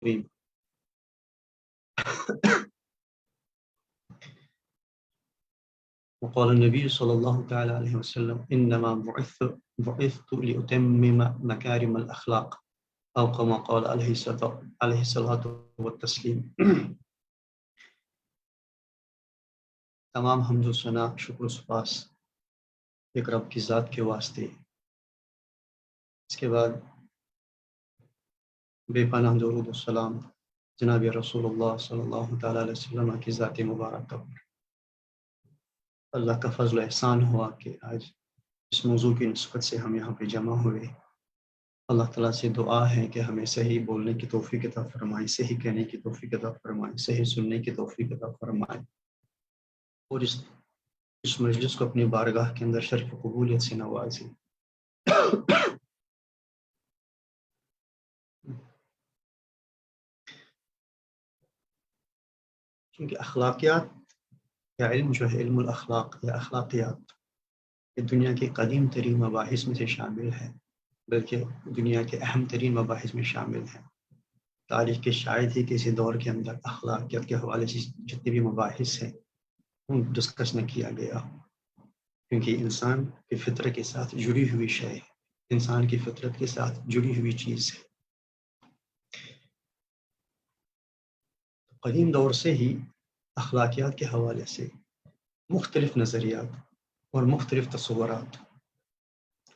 الكريم. وقال النبي صلى الله تعالى عليه وسلم إنما بعثت لأتمم مكارم الأخلاق أو كما قال عليه الصلاة والتسلیم. تمام حمد و ثنا شکر و سپاس ایک رب کی ذات کے واسطے. اس کے بعد بے پناہ درود و سلام جناب رسول اللہ صلی اللہ تعالیٰ علیہ وسلم کی ذات مبارکہ پر. اللہ کا فضل و احسان ہوا کہ آج اس موضوع کی نسبت سے ہم یہاں پہ جمع ہوئے. اللہ تعالیٰ سے دعا ہے کہ ہمیں صحیح بولنے کی توفیق عطا فرمائے، صحیح کہنے کی توفیق عطا فرمائے، صحیح سننے کی توفیق عطا فرمائے، اور اس مجلس کو اپنی بارگاہ کے اندر شرف قبولیت سے نوازے. کیونکہ اخلاقیات یا علم جو ہے، علم الاخلاق یا اخلاقیات، یہ دنیا کے قدیم ترین مباحث میں سے شامل ہے، بلکہ دنیا کے اہم ترین مباحث میں شامل ہے. تاریخ کے شاید ہی کسی دور کے اندر اخلاقیات کے حوالے سے جتنے بھی مباحث ہیں ان ڈسکس نہ کیا گیا، کیونکہ انسان کی فطرت کے ساتھ جڑی ہوئی شے ہے، انسان کی فطرت کے ساتھ جڑی ہوئی چیز ہے. قدیم دور سے ہی اخلاقیات کے حوالے سے مختلف نظریات اور مختلف تصورات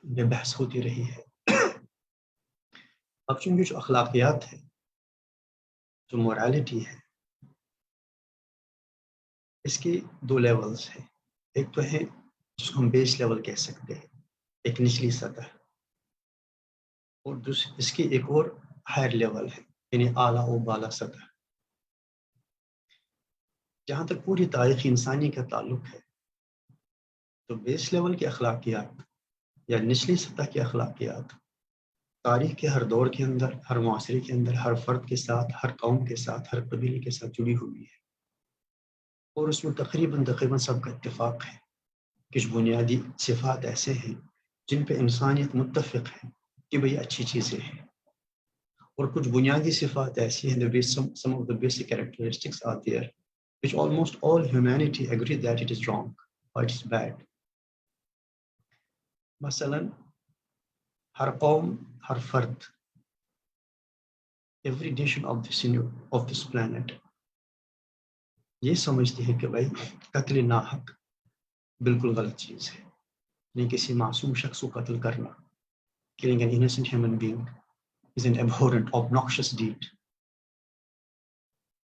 میں بحث ہوتی رہی ہے. اب چونکہ جو اخلاقیات ہے، جو مورالٹی ہے، اس کی دو لیولز ہیں. ایک تو ہے جس کو ہم بیس لیول کہہ سکتے ہیں، ایک نچلی سطح، اور اس کی ایک اور ہائر لیول ہے، یعنی اعلیٰ و بالا سطح. جہاں تک پوری تاریخ انسانی کا تعلق ہے تو بیس لیول کی اخلاقیات یا نچلی سطح کی اخلاقیات تاریخ کے ہر دور کے اندر، ہر معاشرے کے اندر، ہر فرد کے ساتھ، ہر قوم کے ساتھ، ہر قبیلے کے ساتھ جڑی ہوئی ہے، اور اس میں تقریباً سب کا اتفاق ہے. کچھ بنیادی صفات ایسے ہیں جن پہ انسانیت متفق ہے کہ بھئی اچھی چیزیں ہیں، اور کچھ بنیادی صفات ایسی ہیں some of the basic characteristics are there which almost all humanity agree that it is wrong or it is bad. مثلا ہر قوم، ہر فرد، every nation of this planet یہ سمجھتی ہے کہ بھائی قتل ناحق بالکل غلط چیز ہے. نہیں کسی معصوم شخص کو قتل کرنا، killing an innocent human being is an abhorrent, obnoxious deed.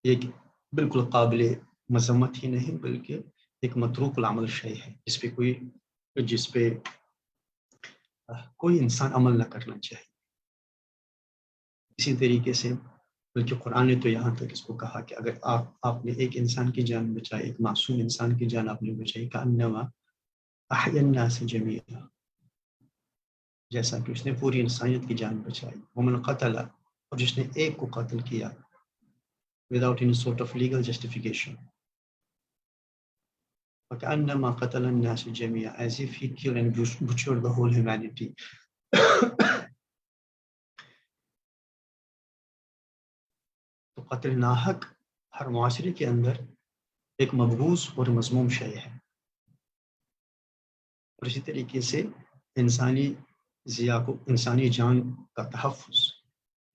یہ بالکل قابل مذمت ہی نہیں بلکہ ایک متروک العمل شے ہے جس پہ کوئی انسان عمل نہ کرنا چاہیے. اسی طریقے سے بلکہ قرآن نے تو یہاں تک اس کو کہا کہ اگر آپ نے ایک انسان کی جان بچائی، ایک معصوم انسان کی جان آپ نے بچائی، کأنما احیا الناس جمیعا، جیسا کہ اس نے پوری انسانیت کی جان بچائی. ومن قتل، اور جس نے ایک کو قتل کیا without any sort of legal justification، فَكَأَنَّمَا قَتَلَ النَّاسِ جَمِيعًا، as if he killed and butchered the whole humanity. تو قتل ناحق ہر معاشرے کے اندر ایک مبغوض اور مذموم شے ہے. اور اسی طریقے سے انسانی جان کا تحفظ،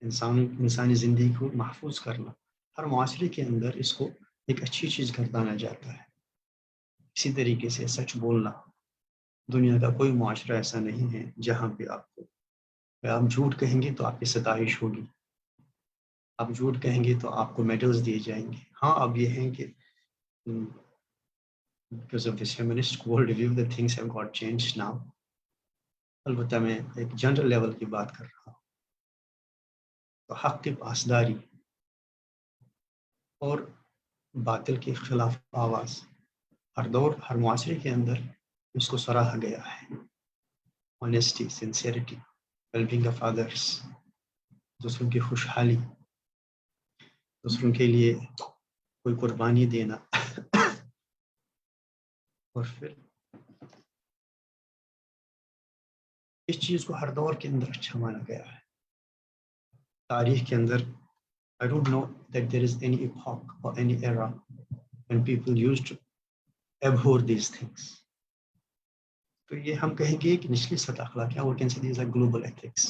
انسانی زندگی کو محفوظ کرنا، ہر معاشرے کے اندر اس کو ایک اچھی چیز گردانا جاتا ہے. اسی طریقے سے سچ بولنا، دنیا کا کوئی معاشرہ ایسا نہیں ہے جہاں پہ آپ جھوٹ کہیں گے تو آپ کی ستائش ہوگی، آپ جھوٹ کہیں گے تو آپ کو میڈلز دیے جائیں گے. ہاں اب یہ ہیں کہ because of this humanist world view that things have got changed now. البتہ میں ایک جنرل لیول کی بات کر رہا ہوں. تو حق کی پاسداری اور باطل کے خلاف آواز ہر دور، ہر معاشرے کے اندر اس کو سراہا گیا ہے. Honesty, sincerity, well-being of others, دوسروں کی خوشحالی، دوسروں کے لیے کوئی قربانی دینا، اور پھر اس چیز کو ہر دور کے اندر اچھا مانا گیا ہے. تاریخ کے اندر I don't know that there is any epoch or any era when people used to abhor these things. تو یہ ہم کہیں گے کہ نچلی سطح اخلاقیات اور can say these are global ethics,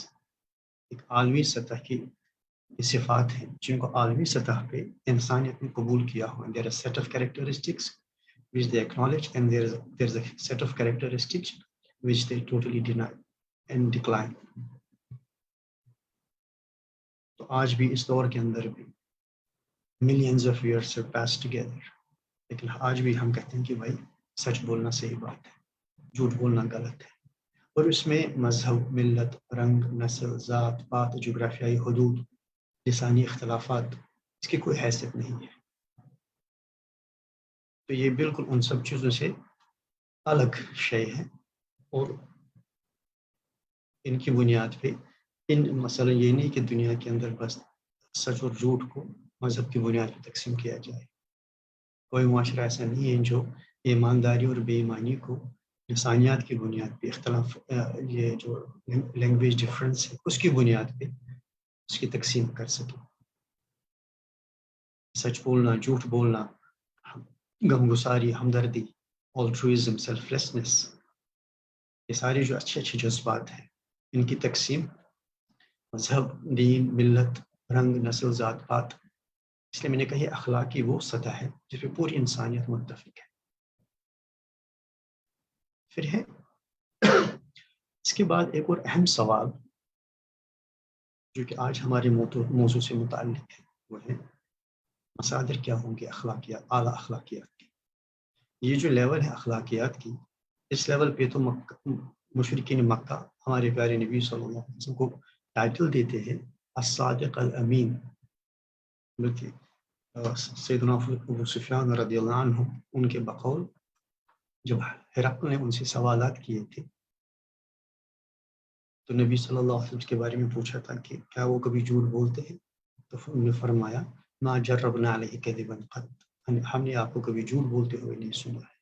ایک عالمی سطح کی صفات ہیں جن کو عالمی سطح پہ انسانیت نے قبول کیا ہوا. There are set of characteristics which they acknowledge, and there's a set of characteristics which they totally deny and decline. تو آج بھی اس دور کے اندر بھی millions of years have passed together، لیکن آج بھی ہم کہتے ہیں کہ بھائی سچ بولنا صحیح بات ہے، جھوٹ بولنا غلط ہے، اور اس میں مذہب، ملت، رنگ، نسل، ذات پات، جغرافیائی حدود، لسانی اختلافات، اس کی کوئی حیثیت نہیں ہے. تو یہ بالکل ان سب چیزوں سے الگ شے ہے، اور ان کی بنیاد پہ مثلا یہ نہیں کہ دنیا کے اندر بس سچ اور جھوٹ کو مذہب کی بنیاد پہ تقسیم کیا جائے. کوئی معاشرہ ایسا نہیں ہے جو ایمانداری اور بے ایمانی کو لسانیات کی بنیاد پہ، اختلاف، یہ جو لینگویج ڈفرینس ہے اس کی بنیاد پہ اس کی تقسیم کر سکے. سچ بولنا، جھوٹ بولنا، غمگساری، ہمدردی، altruism، selflessness، یہ ساری جو اچھے اچھے جذبات ہیں ان کی تقسیم مذہب، دین، ملت، رنگ، نسل، ذات پات، اس لیے میں نے کہا یہ اخلاقی وہ سطح ہے جس پہ پوری انسانیت متفق ہے. پھر ہے اس کے بعد ایک اور اہم سوال جو کہ آج ہمارے موضوع سے متعلق ہے، وہ ہے مصادر کیا ہوں گے اخلاقیات، اعلیٰ اخلاقیات کی. یہ جو لیول ہے اخلاقیات کی، اس لیول پہ تو مشرکین مکہ ہمارے پیارے نبی صلی اللہ علیہ وسلم کو ٹائٹل دیتے ہیں الصادق الامین، بلکہ سیدنا ابو سفیان رضی اللہ عنہ ان کے بقول جب ہرقل نے ان سے سوالات کیے تھے تو نبی صلی اللہ علیہ وسلم کے بارے میں پوچھا تھا کہ کیا وہ کبھی جھوٹ بولتے ہیں، تو انہوں نے فرمایا ما جربنا علیہ کذبا قط، ہم نے آپ کو کبھی جھوٹ بولتے ہوئے نہیں سنا ہے.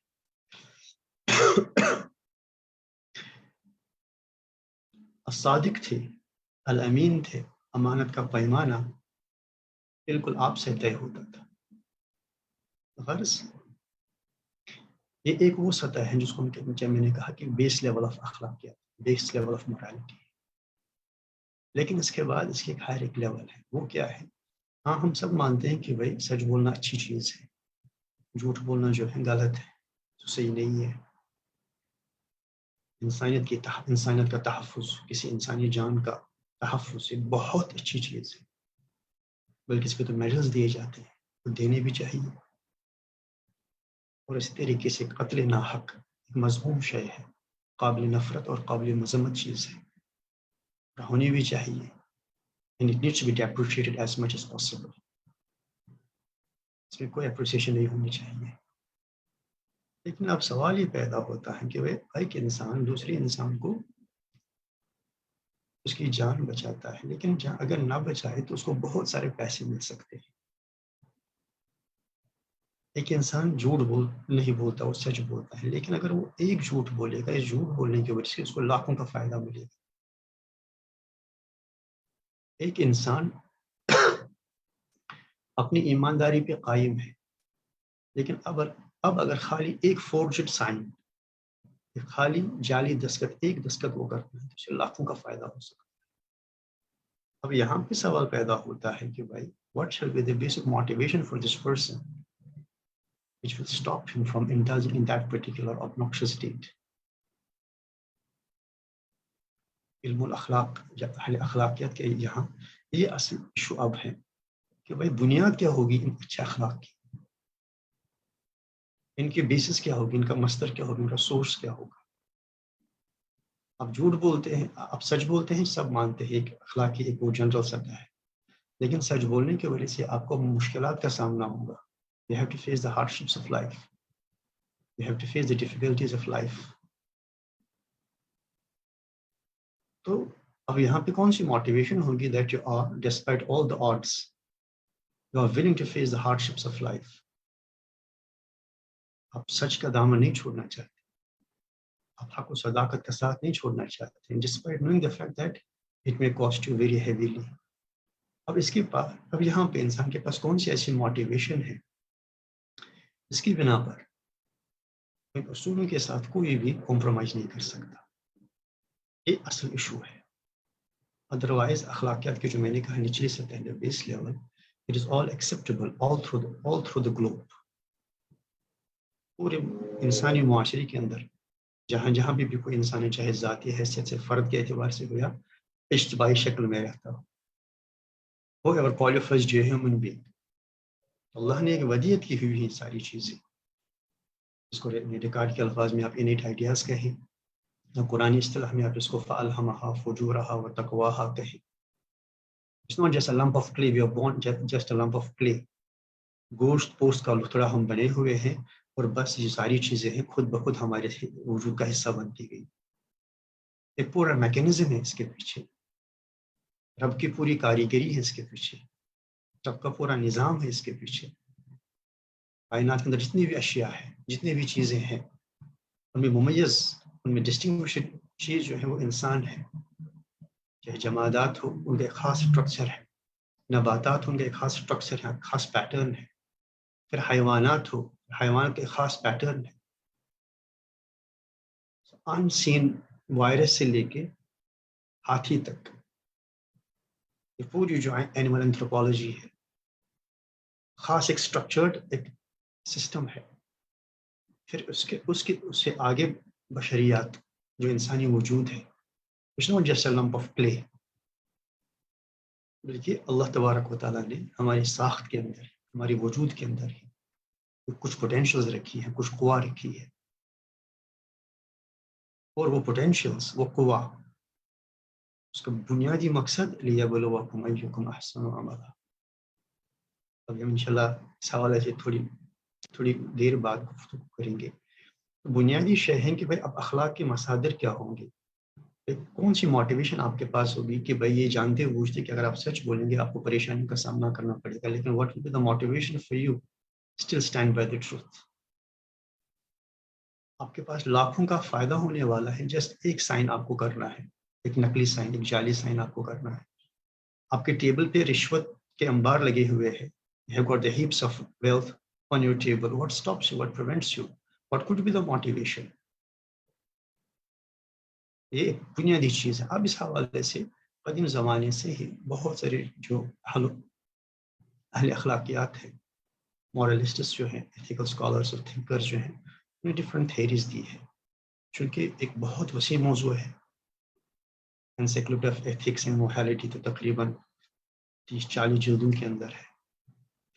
الصادق تھے، الامین تھے، امانت کا پیمانہ بالکل آپ سے طے ہوتا تھا. غرض یہ ایک وہ سطح ہے جس کو میں نے کہا کہ بیس لیول آف اخلاقیات، بیس لیول آف مورالٹی. لیکن اس کے بعد اس کی ایک ہائر ایک لیول ہے، وہ کیا ہے؟ ہاں ہم سب مانتے ہیں کہ بھائی سچ بولنا اچھی چیز ہے، جھوٹ بولنا جو ہے غلط ہے، تو صحیح نہیں ہے. انسانیت کا تحفظ، کسی انسانی جان کا تحفظ ایک بہت اچھی چیز ہے، بلکہ اس پہ تو میڈلز دیے جاتے ہیں، تو دینے بھی چاہیے. اور اسی طریقے سے قتل ناحق ایک مذموم شے ہے، قابل نفرت اور قابل مذمت چیز ہے، ہونی بھی چاہیے. And it needs to be depreciated as much as possible. اس میں کوئی اپریسیشن نہیں ہونی چاہیے. لیکن اب سوال یہ پیدا ہوتا ہے کہ ایک انسان دوسرے انسان کو اس کی جان بچاتا ہے، لیکن اگر نہ بچائے تو اس کو بہت سارے پیسے مل سکتے ہیں. ایک انسان جھوٹ نہیں بولتا، وہ سچ بولتا ہے، لیکن اگر وہ ایک جھوٹ بولے گا، اس جھوٹ بولنے کی وجہ سے اس کو لاکھوں کا فائدہ ملے گا. ایک انسان اپنی ایمانداری پہ قائم ہے، لیکن اب اگر خالی ایک فورجڈ سائن، خالی جعلی دستخط، ایک دستخط وہ کرتا ہے تو اسے لاکھوں کا فائدہ ہو سکتا ہے. اب یہاں پہ سوال پیدا ہوتا ہے کہ بھائی what shall be the basic motivation for this person which will stop him from indulging in that particular obnoxious deed. علم الاخلاق، اہل اخلاقیات کے یہاں یہ اصل ایشو اب ہے کہ بھائی بنیاد کیا ہوگی ان اچھے اخلاق کی، ان کی بیسس کیا ہوگی، ان کا مصدر کیا ہوگا، ان کا سورس کیا ہوگا. اب جھوٹ بولتے ہیں، اب سچ بولتے ہیں، سب مانتے ہیں ایک اخلاقی ایک وہ جنرل سطح ہے، لیکن سچ بولنے کی وجہ سے آپ کو مشکلات کا سامنا ہوگا. You have to face the hardships of life. You have to face the difficulties of life. تو اب یہاں پہ کون سی موٹیویشن ہوگی that you are, despite all the odds, you are willing to face the hardships of life. آپ سچ کا دامن نہیں چھوڑنا چاہتے، آپ حق و صداقت کا ساتھ نہیں چھوڑنا چاہتے، despite knowing the fact that it may cost you very heavily. اب اس کے پاس اب یہاں پہ انسان کے پاس کون سی ایسی موٹیویشن ہے جس کی بنا پر ان اصولوں کے ساتھ کوئی بھی کمپرومائز نہیں کر سکتا. یہ اصل ایشو ہے. ادروائز اخلاقیات کے جو میں نے کہا نچلی سطح base level it is all acceptable all through the globe. پورے انسانی معاشرے کے اندر جہاں جہاں بھی کوئی انسان ہے چاہے ذاتی حیثیت سے فرد کے اعتبار سے ہو یا اجتماعی شکل میں رہتا ہو ایور qualifies جو ہیومن بینگ, اللہ نے ایک ودیت کی ہوئی ہیں ساری چیزیں. اس کو ریکارڈ کے الفاظ میں آپ انیٹ آئیڈیاز کہیں یا قرآنی اصطلاح میں آپ اس کو فَأَلْهَمَهَا فُجُورَهَا وَتَقْوَاهَا کہیں. It's not just a lump of clay, we are born just a lump of clay. گوشت پوست کا لتڑا ہم بنے ہوئے ہیں اور بس یہ ساری چیزیں ہیں خود بخود ہمارے وجود کا حصہ بنتی گئی. ایک پورا میکینزم ہے اس کے پیچھے, رب کی پوری کاریگری ہے اس کے پیچھے, رب کا پورا نظام ہے اس کے پیچھے. کائنات کے اندر جتنی بھی اشیاء ہیں, جتنی بھی چیزیں ہیں, ان میں ممیز, ان میں ڈسٹنگوشڈ چیز جو ہے وہ انسان ہے. چاہے جمادات ہو ان کا ایک خاص اسٹرکچر ہے, نباتات ان کا ایک خاص اسٹرکچر ہے, خاص پیٹرن ہے. پھر حیوانات ہو, حیوان کے خاص پیٹرن ہے. ان سین وائرس سے لے کے ہاتھی تک یہ پوری جو اینیمل اینتھروپولوجی ہے, خاص ایک اسٹرکچرڈ ایک سسٹم ہے. پھر اس سے آگے بشریات جو انسانی وجود ہے, it's not just a lump of clay, بلکہ اللہ تبارک و تعالیٰ نے ہماری ساخت کے اندر, ہماری وجود کے اندر ہی کچھ پوٹینشیلز رکھی ہیں, کچھ قوا رکھی ہے. اور وہ پوٹینشیلز, وہ قوا, اس کا بنیادی مقصد لیبلوکم ایکم احسن عملا. اب ہم انشاءاللہ اس حوالے سے تھوڑی دیر بعد گفتگو کریں گے. بنیادی شے ہے کہ بھائی اب اخلاق کے مصادر کیا ہوں گے, کون سی موٹیویشن آپ کے پاس ہوگی کہ بھائی یہ جانتے بوجھتے کہ اگر آپ سچ بولیں گے آپ کو پریشانی کا سامنا کرنا پڑے گا, لیکن what will be the motivation for you still stand by the truth. آپ کے پاس لاکھوں کا فائدہ ہونے والا ہے, جسٹ ایک سائن آپ کو کرنا ہے, ایک نقلی سائن, ایک جعلی سائن آپ کو کرنا ہے. آپ کے ٹیبل پہ رشوت کے انبار لگے ہوئے ہیں, you have got the heaps of wealth on your table. What stops you? What prevents you? What could be the motivation? یہ بنیادی چیز ہے. اب اس حوالے سے قدیم زمانے سے ہی بہت سارے جو اہل اخلاقیات ہیں, مورلسٹس جو ہیں, ایتھیکل اسکالرس اور تھنکرز جو ہیں, انہیں ڈفرینٹ تھیریز دی ہے, چونکہ ایک بہت وسیع موضوع ہے. Encyclopedia of ethics and morality تو تقریباً 30-40 جلدوں کے اندر ہے.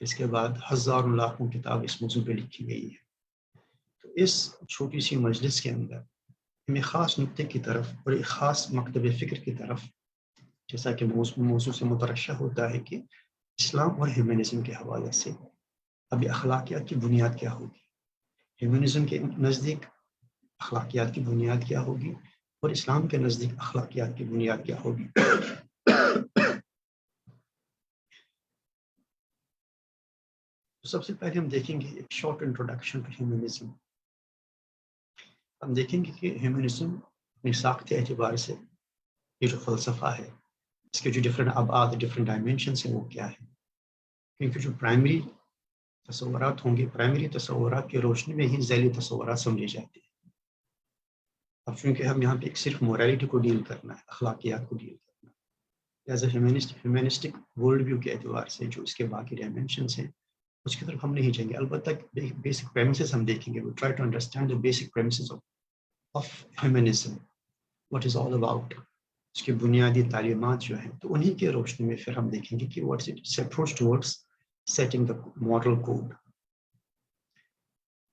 اس کے بعد ہزاروں لاکھوں کتاب اس موضوع پہ لکھی گئی ہے. تو اس چھوٹی سی مجلس کے اندر ہمیں خاص نقطے کی طرف اور ایک خاص مکتب فکر کی طرف, جیسا کہ موضوع سے مترشح ہوتا ہے کہ اسلام اور ہیومنزم کے حوالے سے ابھی اخلاقیات کی بنیاد کیا ہوگی, ہیومنزم کے نزدیک اخلاقیات کی بنیاد کیا ہوگی, اور اسلام کے نزدیک اخلاقیات کی بنیاد کیا ہوگی. سب سے پہلے ہم دیکھیں گے ایک شارٹ انٹروڈکشن ٹو ہیومنزم. ہم دیکھیں گے کہ ہیومنزم اپنی ساختی اعتبار سے یہ جو فلسفہ ہے, اس کے جو ڈفرینٹ ابعاد, ڈفرینٹ ڈائمینشنس ہیں, وہ کیا ہے. کیونکہ جو پرائمری تصورات ہوں گے, پرائمری تصورات کی روشنی میں ہی ذیلی تصورات سمجھے جاتے ہیں. اب چونکہ ہم یہاں پہ ایک صرف موریلٹی کو ڈیل کرنا ہے, اخلاقیات کو ڈیل کرنا ہے, as a humanistic world view کے اعتبار سے جو اس کے باقی ڈائمینشنس ہیں اس کی طرف ہم نہیں جائیں گے. البتہ بیسک پریمیسز ہم دیکھیں گے. We try to understand the basic premises of humanism, what is all about, اس کی بنیادی تعلیمات جو ہیں, تو انہی کے روشنی میں پھر ہم دیکھیں گے کہ what's its approach towards setting the model code.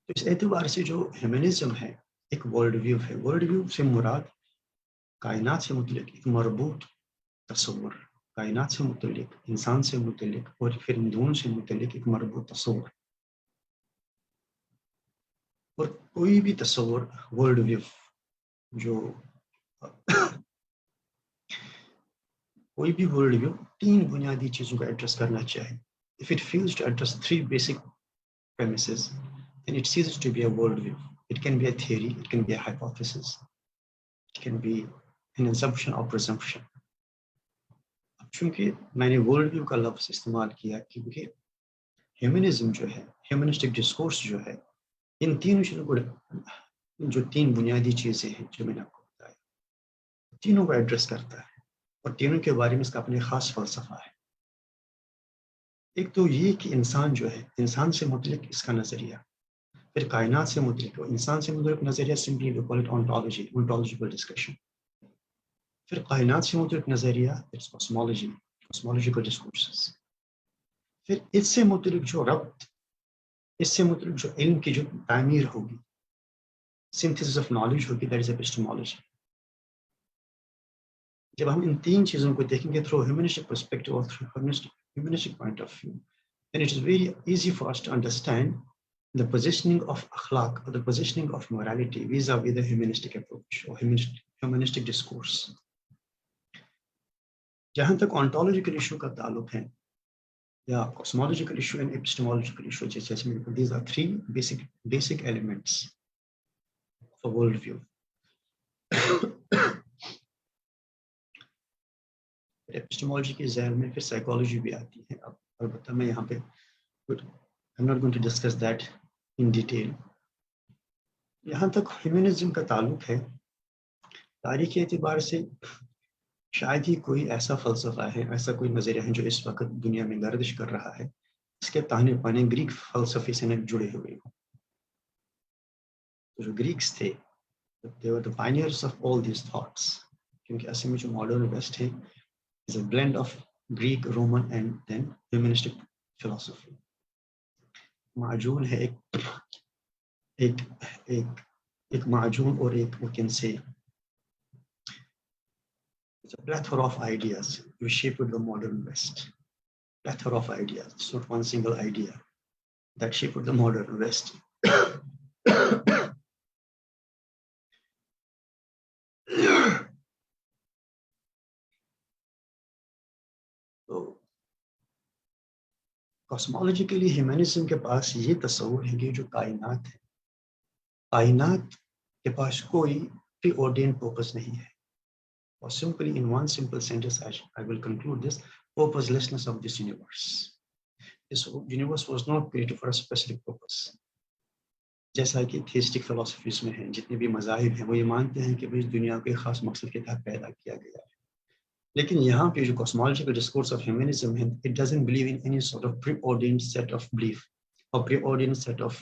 تو اس اعتبار سے جو ہیومنزم ہے ایک ورلڈ ویو ہے. ورلڈ ویو سے مراد کائنات سے متعلق ایک مربوط تصور, کائنات سے متعلق, انسان سے متعلق, اور پھر ان دونوں سے متعلق ایک مربوط تصور. اور کوئی بھی تصور ورلڈ ویو جو کوئی بھی ورلڈ ویو 3 بنیادی چیزوں کا ایڈریس کرنا چاہے. If it fails to address 3 basic premises, then it ceases to be a world view. It can be a theory, it can be a hypothesis, it can be an assumption or presumption. اب چونکہ میں نے world view کا لفظ استعمال کیا کیونکہ humanism جو ہے، ہیومنسٹک ڈسکورس جو ہے، ان تینوں چیزوں کو، جو تین بنیادی چیزیں ہیں جو میں نے آپ کو بتایا، تینوں کو ایڈریس کرتا ہے اور تینوں کے بارے میں اس کا اپنے خاص فلسفہ ہے. ایک تو یہ کہ انسان جو ہے، انسان سے متعلق اس کا نظریہ، پھر کائنات سے متعلق انسان سے متعلق نظریہ، simply we call it ontology، ontological discussion. پھر کائنات سے متعلق نظریہ، اٹس کاسمولوجی، کاسمولوجیکل ڈسکورسز. پھر اس سے متعلق جو ربط، اس سے متعلق جو علم کی جو تعمیر ہوگی، سنتھسس آف نالج ہوگی، دیٹ از ایپسٹمولوجی. جب ہم ان تین چیزوں کو دیکھیں گے تھرو ہیومنسٹک پرسپیکٹو اور through humanistic point of view, then it is very easy for us to understand the positioning of akhlaq or the positioning of morality vis-a-vis the humanistic approach or humanistic discourse. جہاں تک ontological issue کا تعلق ہے یا cosmological issue and epistemological issue، جیسے میں these are three basic elements of a world view. epistemology کے ذیل میں پھر psychology بھی آتی ہے. اب البتہ میں یہاں پہ I'm not going to discuss that in detail. یہاں تک ہیومنزم کا تعلق ہے، تاریخی اعتبار سے شاید ہی کوئی ایسا فلسفہ ہے، ایسا کوئی نظریہ ہے جو اس وقت دنیا میں گردش کر رہا ہے، اس کے تانے پانے گریک فلسفے سے جڑے ہوئے ہوں. جو گریکس تھے، they were the pioneers of all these thoughts، کیونکہ اصل میں جو ماڈرن ویسٹ ہے is a blend of Greek, Roman and then humanistic philosophy. معجون ہے ایک معجون اور ایک we can say it's a plethora of ideas which shaped the modern West. Plethora of ideas. It's not one single idea that shaped the modern West. تو کاسمولوجیکلی humanism کے پاس یہ تصور ہے کہ جو کائنات ہے، کائنات کے پاس کوئی پری ordained purpose نہیں ہے. Or simply in one simple sentence, I will conclude this: purposelessness of this universe. This universe was not created for a specific purpose. جیسا کہ theistic philosophies میں ہیں، جتنے بھی مذاہب ہیں، وہ یہ مانتے ہیں کہ اس دنیا کو ایک خاص مقصد کے تحت پیدا کیا گیا ہے. لیکن یہاں پہ جو cosmological discourse of humanism ہے، it doesn't believe in any sort of preordained set of belief or preordained set of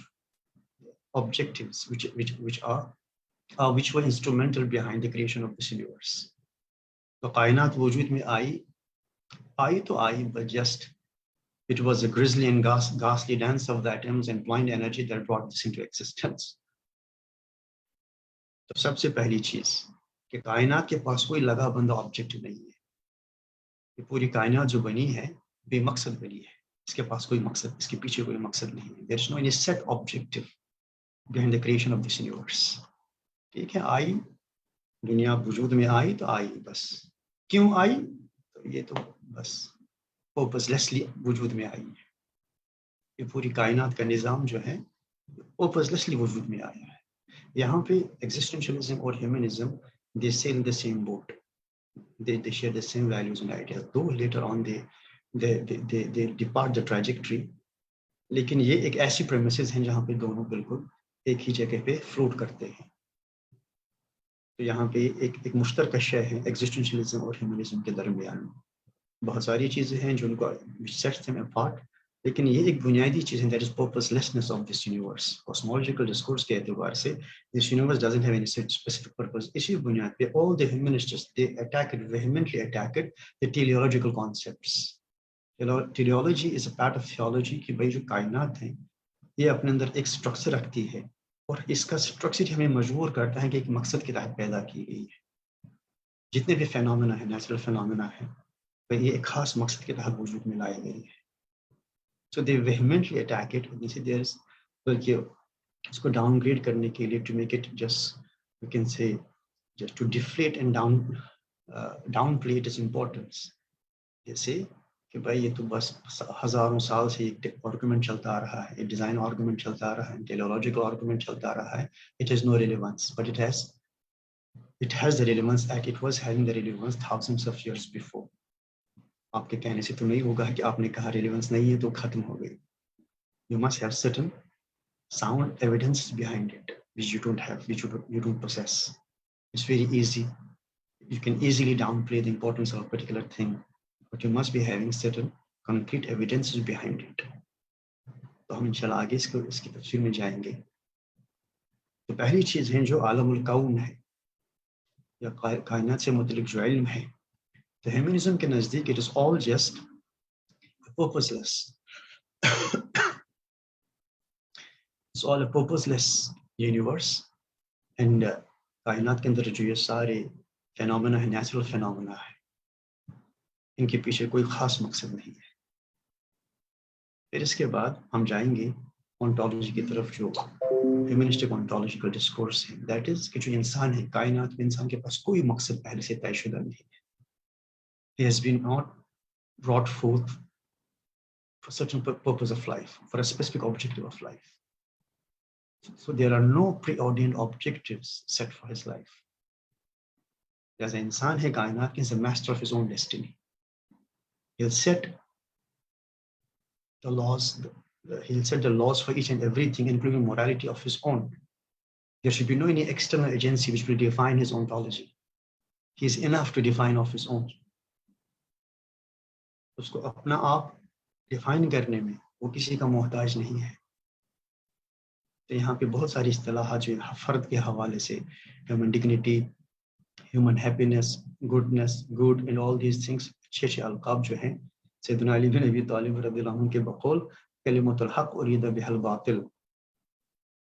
objectives which were instrumental behind the creation of this universe. تو کائنات وجود میں آئی تو آئی، but just it was a grisly and ghastly dance of the atoms and blind energy that brought this into existence. تو سب سے پہلی چیز کہ کائنات کے پاس کوئی لگا بندہ آبجیکٹ نہیں ہے. یہ پوری کائنات جو بنی ہے بے مقصد بنی ہے، اس کے پاس کوئی مقصد، اس کے پیچھے کوئی مقصد نہیں ہے. there is no any set objective behind the creation of this universe. ٹھیک ہے، آئی دنیا وجود میں آئی تو آئی، بس کیوں آئی؟ تو یہ تو بس purposelessly وجود میں آئی ہے. یہ پوری کائنات کا نظام جو ہے purposelessly وجود میں آیا ہے. یہاں پہ existentialism اور humanism they sail in the same boat. They share the same values and ideas, though later on they depart the trajectory. لیکن یہ ایک ایسی premises ہیں جہاں پہ دونوں بالکل ایک ہی جگہ پہ فلوٹ کرتے ہیں. تو یہاں پہ ایک مشترکہ شے ہے ایگزسٹنشلزم اور ہیومنزم کے درمیان. بہت ساری چیزیں ہیں جو ان کو sets them apart، لیکن یہ ایک بنیادی چیز ہے، that is purposelessness of this universe. cosmological discourse کے اعتبار سے this universe doesn't have any specific purpose. اسی بنیاد پہ all the humanists they vehemently attacked the teleological concepts. Teleology is a part of theology کہ بھائی جو کائنات ہیں یہ اپنے اندر ایک اسٹرکچر رکھتی ہے، اور اس کا اسٹرکچر ہمیں مجبور کرتا ہے کہ ایک مقصد کے تحت پیدا کی گئی ہے. جتنے بھی فینومینا ہے، نیچرل فینومینا ہے، یہ ایک خاص مقصد کے تحت وجود میں لائی گئی ہے. سو دے ویہمنٹلی اٹیک اٹ، بلکہ اس کو ڈاؤن گریڈ کرنے کے لیے to make it just you can say just to deflate and downplay its importance. جیسے کہ بھائی یہ تو بس ہزاروں سال سے ایک آرگومنٹ چلتا آ رہا ہے، ایک ڈیزائن آرگومنٹ چلتا آ رہا ہے، ٹیلیولوجیکل آرگومنٹ چلتا آ رہا ہے. It has no relevance, but it has the relevance that it was having the relevance thousands of years before. آپ کے کہنے سے تو نہیں ہوگا کہ آپ نے کہا ریلیونس نہیں ہے تو ختم ہو گئی. You must have certain sound evidence behind it, which you don't have, which you don't possess. It's very easy. You can easily downplay the importance of a particular thing, but you must be having certain concrete evidences behind it. تو ہم انشاءاللہ آگے اس کی تفصیل میں جائیں گے. تو پہلی چیز ہے جو عالم الکون ہے یا کائنات سے متعلق جو علم ہے، تو ہیومنزم کے نزدیک it is all just purposeless. It's all a purposeless universe. And کائنات کے اندر جو یہ سارے فینومینا ہے، نیچرل فینومینا ہے، ان کے پیچھے کوئی خاص مقصد نہیں ہے. پھر اس کے بعد ہم جائیں گے اونٹالوجی کی طرف، جو ہیومنسٹک اونٹالوجیکل ڈسکورس ہے. دیٹ از کہ جو انسان ہے کائنات میں، انسان کے پاس کوئی مقصد پہلے سے طے شدہ نہیں ہے. He has been not brought forth for certain purpose of life, for a specific objective of life. So there are no preordained objectives set for his life. As an insan hai kainat, he is a master of his own destiny. He'll set the laws. He'll set the laws for each and everything, including morality of his own. There should be no any external agency which will define his ontology. He is enough to define of his own. اس کو اپنا آپ define کرنے میں وہ کسی کا محتاج نہیں ہے. تو یہاں پہ بہت ساری اصطلاحات جو فرد کے حوالے سے، human dignity, human happiness, goodness, good and all these things, اچھے اچھے القاب جو ہیں سیدنا علی بن ابی طالب رضی اللہ عنہ کے بقول کلمۃ الحق ارید بها الباطل.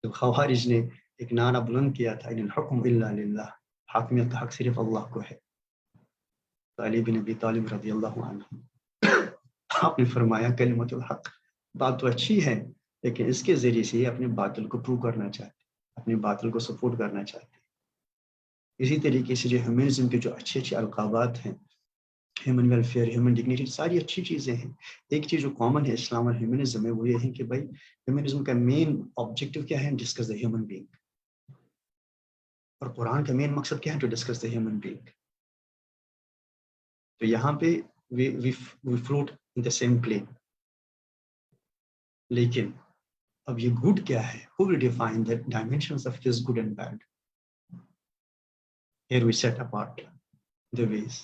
جب خوارج نے ایک نعرہ بلند کیا تھا ان الحکم الا للہ، حاکمیت کا حق صرف اللہ کو ہے، تو علی بن ابی طالب رضی اللہ عنہ آپ نے فرمایا کلمۃ الحق، بات تو اچھی ہے لیکن اس کے ذریعے سے یہ اپنے باطل کو پروو کرنا چاہتے، اپنے باطل کو سپورٹ کرنا چاہتے. اسی طریقے سے جو ہیومنزم کے جو اچھے اچھے القابات ہیں، ہیومن ویلفیئر، ہیومن ڈگنیٹی، ساری اچھی چیزیں ہیں. ایک چیز جو کامن ہے اسلام اور ہیومنزم میں وہ یہ ہے کہ بھائی ہیومنزم کا مین آبجیکٹو کیا ہے؟ Discuss the human being. اور قرآن کا مین مقصد کیا ہے؟ To discuss the human being. تو یہاں پہ we float in the same plane. لیکن اب یہ گڈ کیا ہے؟ who will define the dimensions of this good and bad? Here we set apart the ways.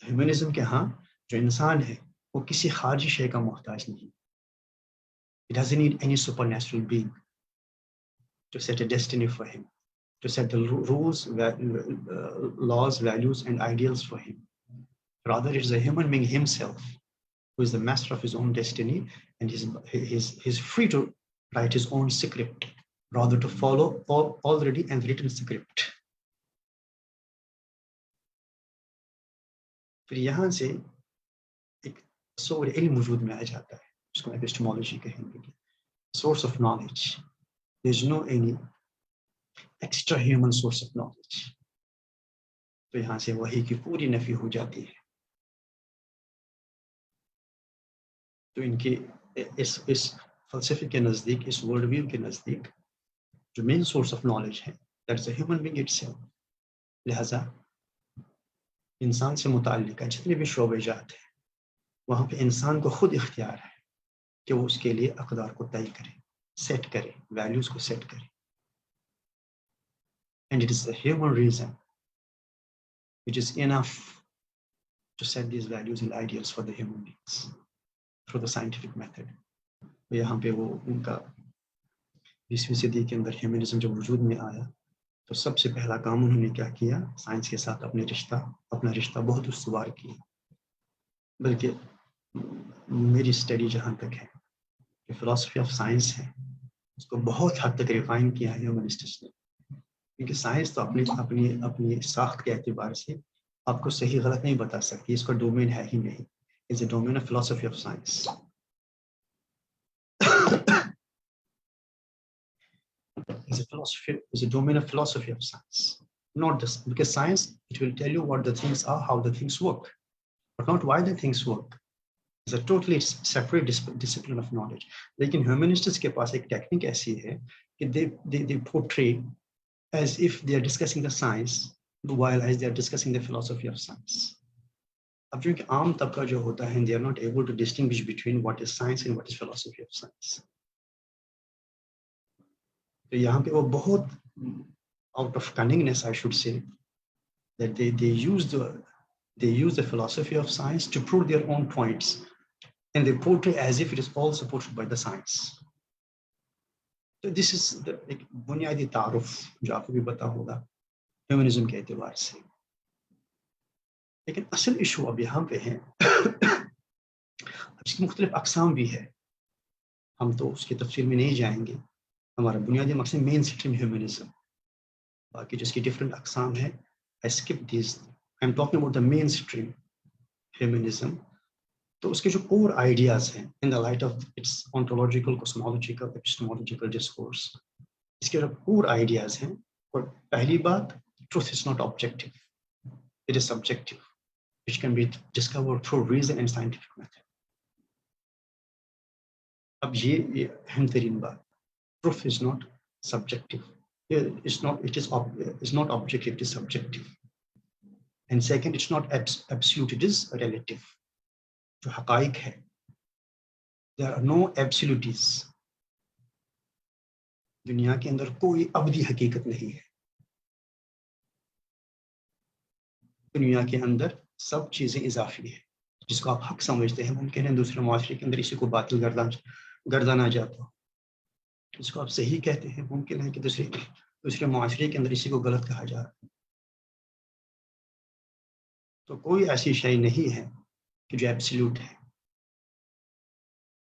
Humanism کے ہاں جو انسان ہے وہ کسی خارجی شے کا محتاج نہیں. It doesn't need any supernatural being to set a destiny for him, to set the rules, laws, values and ideals for him. Rather, it is a human being himself who is the master of his own destiny, and he's free to write his own script, rather to follow already and written script. پھر یہاں سے ایک تصور علم وجود میں آ جاتا ہے، اس کو ایپسٹمولوجی کہیں گے، source of knowledge. there is no any extra human source of knowledge. تو یہاں سے وحی کی پوری نفی ہو جاتی ہے. تو ان کے اس فلسفے کے نزدیک، اس ورلڈ ویو کے نزدیک جو مین سورس آف نالج ہے that is a human being it self. لہذا انسان سے متعلقہ جتنے بھی شعبے جات ہیں وہاں پہ انسان کو خود اختیار ہے کہ وہ اس کے لیے اقدار کو طے کرے، سیٹ کرے، ویلیوز کو سیٹ کرے. And it is a human reason which is enough to set these values and ideals for the human beings through the scientific method. یہاں پہ وہ ان کا 20ویں صدی کے اندر ہیومنزم جب وجود میں آیا تو سب سے پہلا کام انہوں نے کیا کیا؟ سائنس کے ساتھ اپنا رشتہ بہت استوار کیا. بلکہ میری اسٹڈی جہاں تک ہے کہ فلسفی آف سائنس ہے اس کو بہت حد تک ریفائن کیا ہے ہیومنسٹس نے، کیونکہ سائنس تو اپنی ساخت کے اعتبار سے آپ کو صحیح غلط نہیں بتا سکتی، اس کا ڈومین ہے ہی نہیں. اٹس اے ڈومین آف فلسفی of science. It's a domain of philosophy of science, not this, because science, it will tell you what the things are, how the things work, but not why the things work. It's a totally separate discipline of knowledge. لیکن humanists کے پاس ایک technique ایسی ہے کہ they portray as if they are discussing the science while as they are discussing the philosophy of science. اب چونکہ عام طبقہ جو ہوتا ہے they are not able to distinguish between what is science and what is philosophy of science. تو یہاں پہ وہ بہت out of cunningness I should say that they use the philosophy of science to prove their own points and they portray as if it is all supported by the science. So this is the ایک بنیادی تعارف جو آپ کو بھی پتا ہوگا humanism کے اعتبار سے. لیکن اصل ایشو اب یہاں پہ ہے اس کی مختلف اقسام بھی ہے, ہم تو اس کی تفصیل میں نہیں جائیں گے. ہمارا بنیادی مقصد مین اسٹریم ہیومنزم, باقی جس کی ڈفرینٹ اقسام ہے I skip these. I'm talking about the mainstream humanism. تو اس کے جو کور آئیڈیاز ہیں in the light of its ontological, cosmological, epistemological discourse, اس کے جو کور آئیڈیاز ہیں, اور پہلی بات, truth is not objective, it is subjective, which can be discovered through reason and scientific method. اب یہ اہم ترین بات, truth is not subjective, it is not objective, it is subjective. And second, it's not absolute, it is relative. جو حقائق ہے, there are no absolutes. دنیا کے اندر کوئی ابدی حقیقت نہیں ہے. دنیا کے اندر سب چیزیں اضافی ہیں. جس کو آپ حق سمجھتے ہیں ممکن ہے دوسرے معاشرے کے اندر اسی کو باطل گردانا جاتا ہو. جس کو آپ صحیح کہتے ہیں ممکن ہے کہ دوسرے معاشرے کے اندر اسی کو غلط کہا جا رہا ہے. تو کوئی ایسی شے نہیں ہے کہ جو ایبسلیوٹ ہے.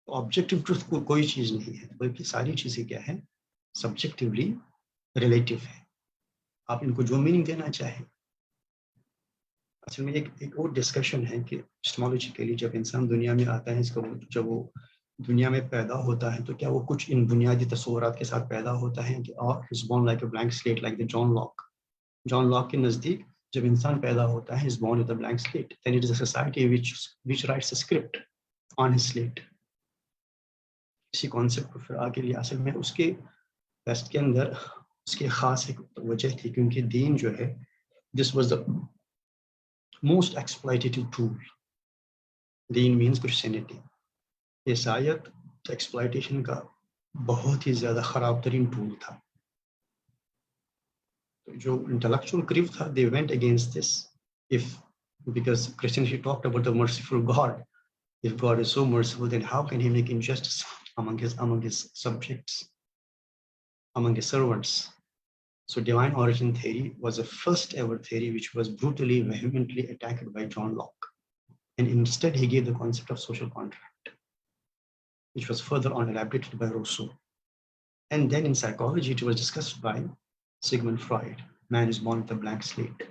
آبجیکٹو ٹروتھ کو کوئی چیز نہیں ہے, بلکہ ساری چیزیں کیا ہے, سبجیکٹیولی ریلیٹیو ہے. آپ ان کو جو میننگ دینا چاہیں. اصل میں ایک اور ڈسکشن ہے کہ ایپسٹمولوجیکلی جب انسان دنیا میں آتا ہے, اس کو جب وہ دنیا میں پیدا ہوتا ہے تو کیا وہ کچھ ان بنیادی تصورات کے ساتھ پیدا ہوتا ہے کہ is born like a blank slate like the John Locke کے نزدیک جب انسان پیدا ہوتا ہے is born with a blank slate, then it is a society which writes a script on his slate. اسی کانسیپٹ کو پھر آگے لیا. اصل میں اس کے ویسٹ کے اندر اس کی خاص ایک وجہ تھی, کیونکہ دین جو ہے this was the most exploitative tool. دین means Christianity. عیسائیت ایکسپلائٹیشن کا بہت ہی زیادہ خراب ترین ٹول تھا. جو انٹلیکچوئل کریو تھا, they went against this. Because Christianity talked about the merciful God. If God is so merciful, then how can he make injustice among his subjects, among his servants? So divine origin theory was the first ever theory which was brutally, vehemently attacked by John Locke. And instead he gave the concept of social contract, which was further on elaborated by Rousseau. And then in psychology, it was discussed by Sigmund Freud. Man is born with a blank slate.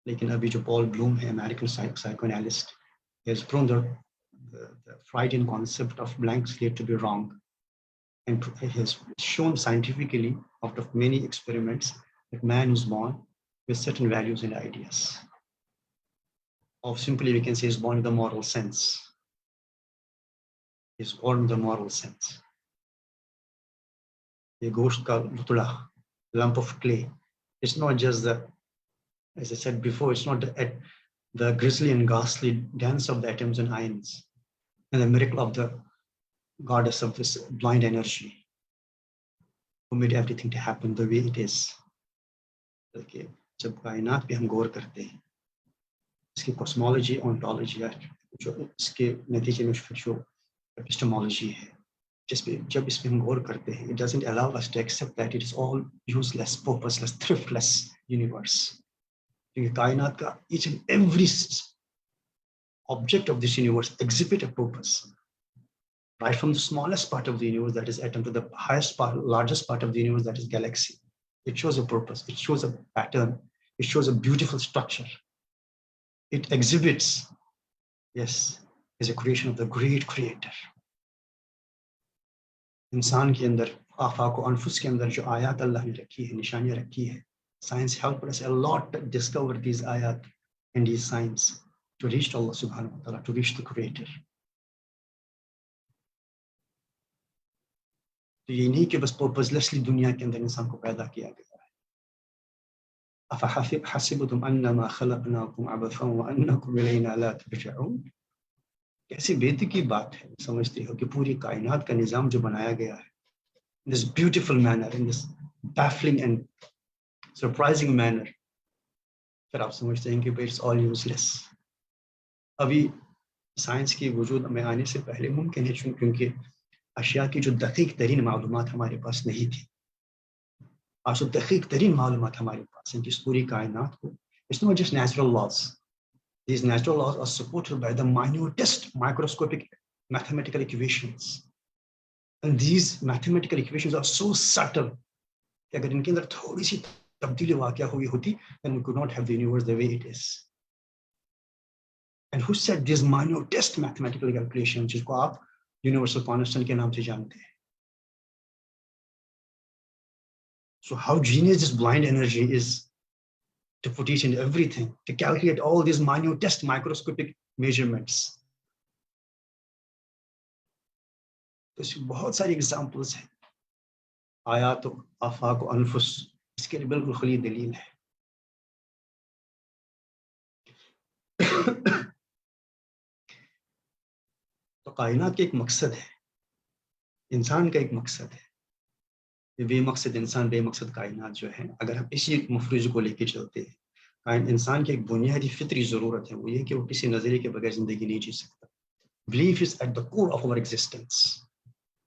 Lekin abhi jo Paul Bloom hai, American psychoanalyst, he has proven the Freudian concept of blank slate to be wrong. And he has shown scientifically, out of many experiments, that man is born with certain values and ideas. Or simply we can say he's born with a moral sense. He's born with a moral sense. A ghost ka lutla, lump of clay. It's not just as I said before, it's not the grisly and ghastly dance of the atoms and ions and the miracle of the goddess of this blind energy who made everything to happen the way it is. Okay. جب کائنات پہ ہم غور کرتے ہیں, اس کی cosmology, اونٹولوجی, جو اس کے نتیجے میں پھر جو ایپسٹمولوجی ہے, جب اس پہ ہم غور کرتے ہیں, it doesn't allow us to accept that it is all useless, purposeless, thriftless universe. کیونکہ کائنات کا each and every object of this universe exhibit a purpose. Right from the smallest part of the universe, that is atom, to the highest part, largest part of the universe, that is galaxy. It shows a purpose, it shows a pattern, it shows a beautiful structure. It exhibits, yes, is a creation of the great creator. انسان کے اندر آفاق و انفس کے اندر جو آیات اللہ نے رکھی ہے, نشانیاں رکھی ہے, science helped us a lot to discover these ayat and these signs to reach Allah subhanahu wa ta'ala, to reach the creator. تو یہ نہیں کہ بس purposelessly دنیا کے اندر انسان کو پیدا کیا گیا ہے. أَفَحَسِبْتُمْ أَنَّمَا خَلَقْنَاكُمْ عَبَثًا وَأَنَّكُمْ إِلَيْنَا لَا تُرْجَعُونَ. کیسی بےتی کی بات ہے، سمجھتے ہو کہ پوری کائنات کا نظام جو بنایا گیا ہے in this beautiful manner, in this baffling and surprising manner, پھر آپ سمجھتے ہیں کہ it's all useless. ابھی سائنس کی وجود میں آنے سے پہلے ممکن ہے کیونکہ اشیاء کی جو دقیق ترین معلومات ہمارے پاس نہیں تھی، آج تو دقیق ترین معلومات ہمارے پاس ہیں کہ اس پوری کائنات کو it's not just natural laws. These natural laws are supported by the minutest microscopic mathematical equations. And these mathematical equations are so subtle کہ اگر ان کے اندر تھوڑی سی تبدیلی واقع ہوئی ہوتی then we could not have the universe the way it is. And who said these minutest mathematical calculations جس کو آپ universal constant کے نام سے جانتے ہیں؟ So how genius this blind energy is to put each and everything, to calculate all these minutest microscopic measurements. تو اس کی بہت ساری ایگزامپلس ہیں، آیات و آفاق و انفس اس کے لیے بالکل خلی دلیل ہے. تو کائنات کا ایک مقصد ہے، انسان کا ایک مقصد ہے. بے مقصد انسان، بے مقصد کائنات جو ہے، اگر ہم اسی مفروض کو لے کے چلتے ہیں، انسان کی ایک بنیادی فطری ضرورت ہے، وہ یہ کہ وہ کسی نظریے کے بغیر زندگی نہیں جی سکتا. Belief is at the core of our existence.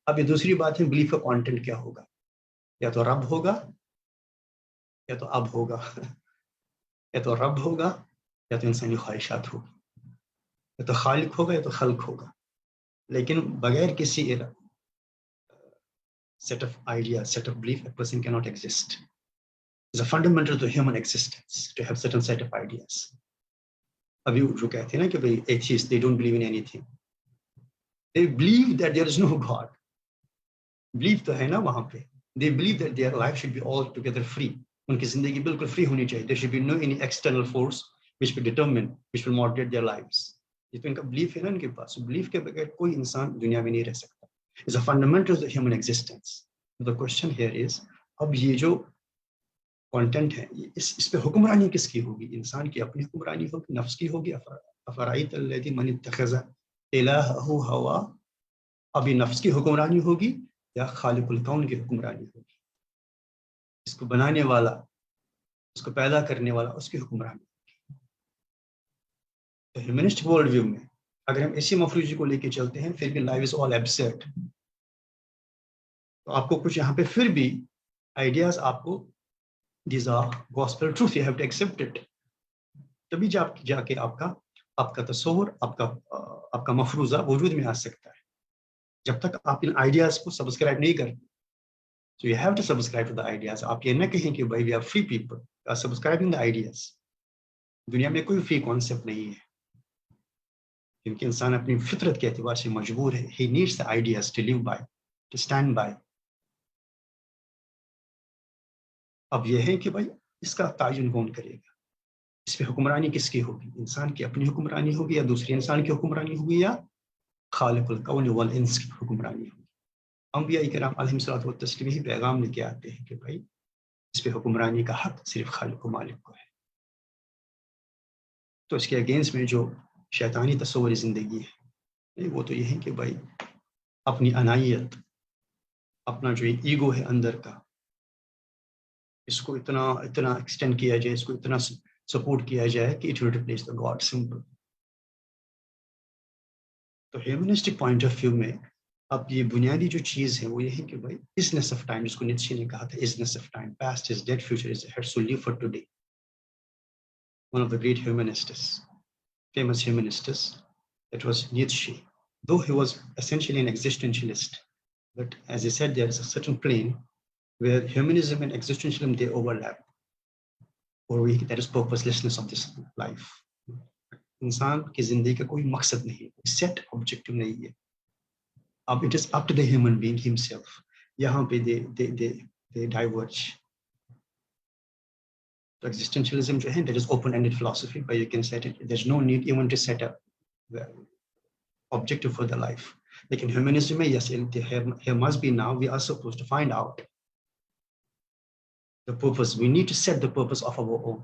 اب یہ دوسری بات ہے بلیف کا کانٹینٹ کیا ہوگا، یا تو رب ہوگا یا تو اب ہوگا، یا تو رب ہوگا یا تو انسانی خواہشات ہوگی، یا تو خالق ہوگا یا تو خلق ہوگا. لیکن بغیر کسی set of ideas, set of belief, a person cannot exist. It's a fundamental to human existence to have certain set of ideas. ابھی جو کہتے ہیں نا کہ بھئی atheists, they don't believe in anything. They believe that there is no God. Belief تو ہے نا وہاں پہ. They believe that their life should be altogether free. ان کی زندگی بالکل free ہونی چاہیے. There should be no any external force which will determine, which will moderate their lives. یہ تو ان کا belief ہے نا ان کے پاس. Belief کے بغیر کوئی انسان دنیا میں نہیں رہ سکتا. It's a fundamental to human existence. The question here is, اب یہ جو کانٹینٹ ہے اس پہ حکمرانی کس کی ہوگی؟ انسان کی اپنی حکمرانی ہوگی، نفس کی ہوگی. افرائیت الذی من اتخذ الہہ ہوا، ابھی نفس کی حکمرانی ہوگی یا خالق الکون کی حکمرانی ہوگی؟ اس کو بنانے والا، اس کو پیدا کرنے والا، اس کی حکمرانی ہوگی. تو ہیومنسٹ ورلڈ ویو میں اگر ہم اسی مفروضی کو لے کے چلتے ہیں پھر بھی لائف از آل ایبسرڈ. تو آپ کو کچھ یہاں پہ پھر بھی آئیڈیاز آپ کو these are gospel truth, you have to accept it. تبھی جا کے آپ کا تصور، آپ کا مفروضہ وجود میں آ سکتا ہے. جب تک آپ ان آئیڈیاز کو سبسکرائب نہیں کرتے. So you have to subscribe to the ideas. آپ یہ نہ کہیں کہ بھائی we are free people, we are subscribing the ideas. دنیا میں کوئی فری کانسیپٹ نہیں ہے، کیونکہ انسان اپنی فطرت کے اعتبار سے مجبور ہے. He needs the ideas to live by, to stand by. اب یہ ہے کہ بھائی اس کا تعین کون کرے گا، اس پہ حکمرانی کس کی ہوگی؟ انسان کی اپنی حکمرانی ہوگی یا دوسرے انسان کی حکمرانی ہوگی یا خالق الکون والانس کی حکمرانی ہوگی؟ انبیاء کرام علیہم الصلوۃ والتسلیم ہی پیغام لے کے آتے ہیں کہ بھائی اس پہ حکمرانی کا حق صرف خالق و مالک کو ہے. تو اس کے اگینسٹ میں جو شیطانی تصور زندگی ہے وہ تو یہ ہے کہ بھائی اپنی انائیت، اپنا جو ایگو ہے اندر کا، اس کو اتنا ایکسٹینڈ کیا جائے، اس کو اتنا سپورٹ کیا جائے کہ it will replace the God. Simple. تو ہیومنسٹک پوائنٹ آف ویو میں اب یہ بنیادی جو چیز ہے وہ یہ ہے کہ بھائی ازنس آف ٹائم، جس کو نیتشے نے کہا تھا essence of time, past is dead, future is head, so live for today. One of the great humanists, famous humanist, that was Nietzsche. Though he was essentially an existentialist, but as he said, there is a certain plane where humanism and existentialism they overlap, or that is purposelessness of this life. انسان کی زندگی کا کوئی مقصد نہیں، set objective نہیں ہے. اب it is up to the human being himself. یہاں پہ they diverge. So existentialism جو ہے that is open-ended philosophy, but you can set it, there's no need even to set up objective for the life. لیکن humanism میں yes, here must be now, we are supposed to find out the purpose. We need to set the purpose of our own.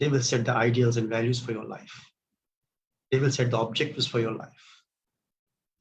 They will set the ideals and values for your life. They will set the objectives for your life.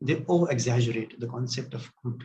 they over exaggerate the concept of good,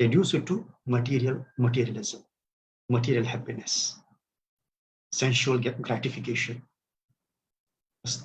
reduced to materialism, material happiness, sensual gratification,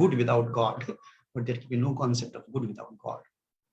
good without God, but there can be no concept of good without God.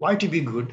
why to be good,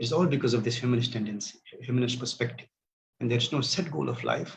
it's all because of this humanist tendency, humanist perspective, and there is no set goal of life.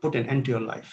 put an end to your life.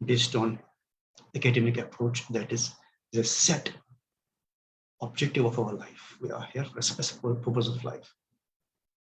based on academic approach, that is the set objective of our life. We are here for a specific purpose of life.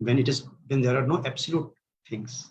when there are no absolute things.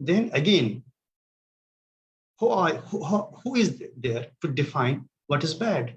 Then again, who is there to define what is bad?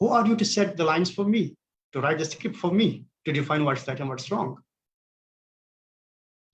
who are you to set the lines for me, to write the script for me, to define what's right and what's wrong?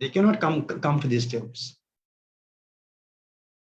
They cannot come to these terms.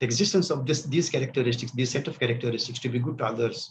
the existence of these characteristics, this set of characteristics to be good to others,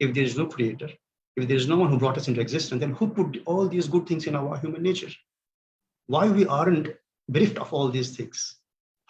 if there is no creator, if there is no one who brought us into existence, then who put all these good things in our human nature? Why we aren't bereft of all these things?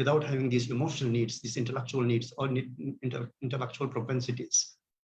without having these emotional needs, these intellectual needs or intellectual propensities.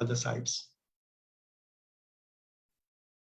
other sides.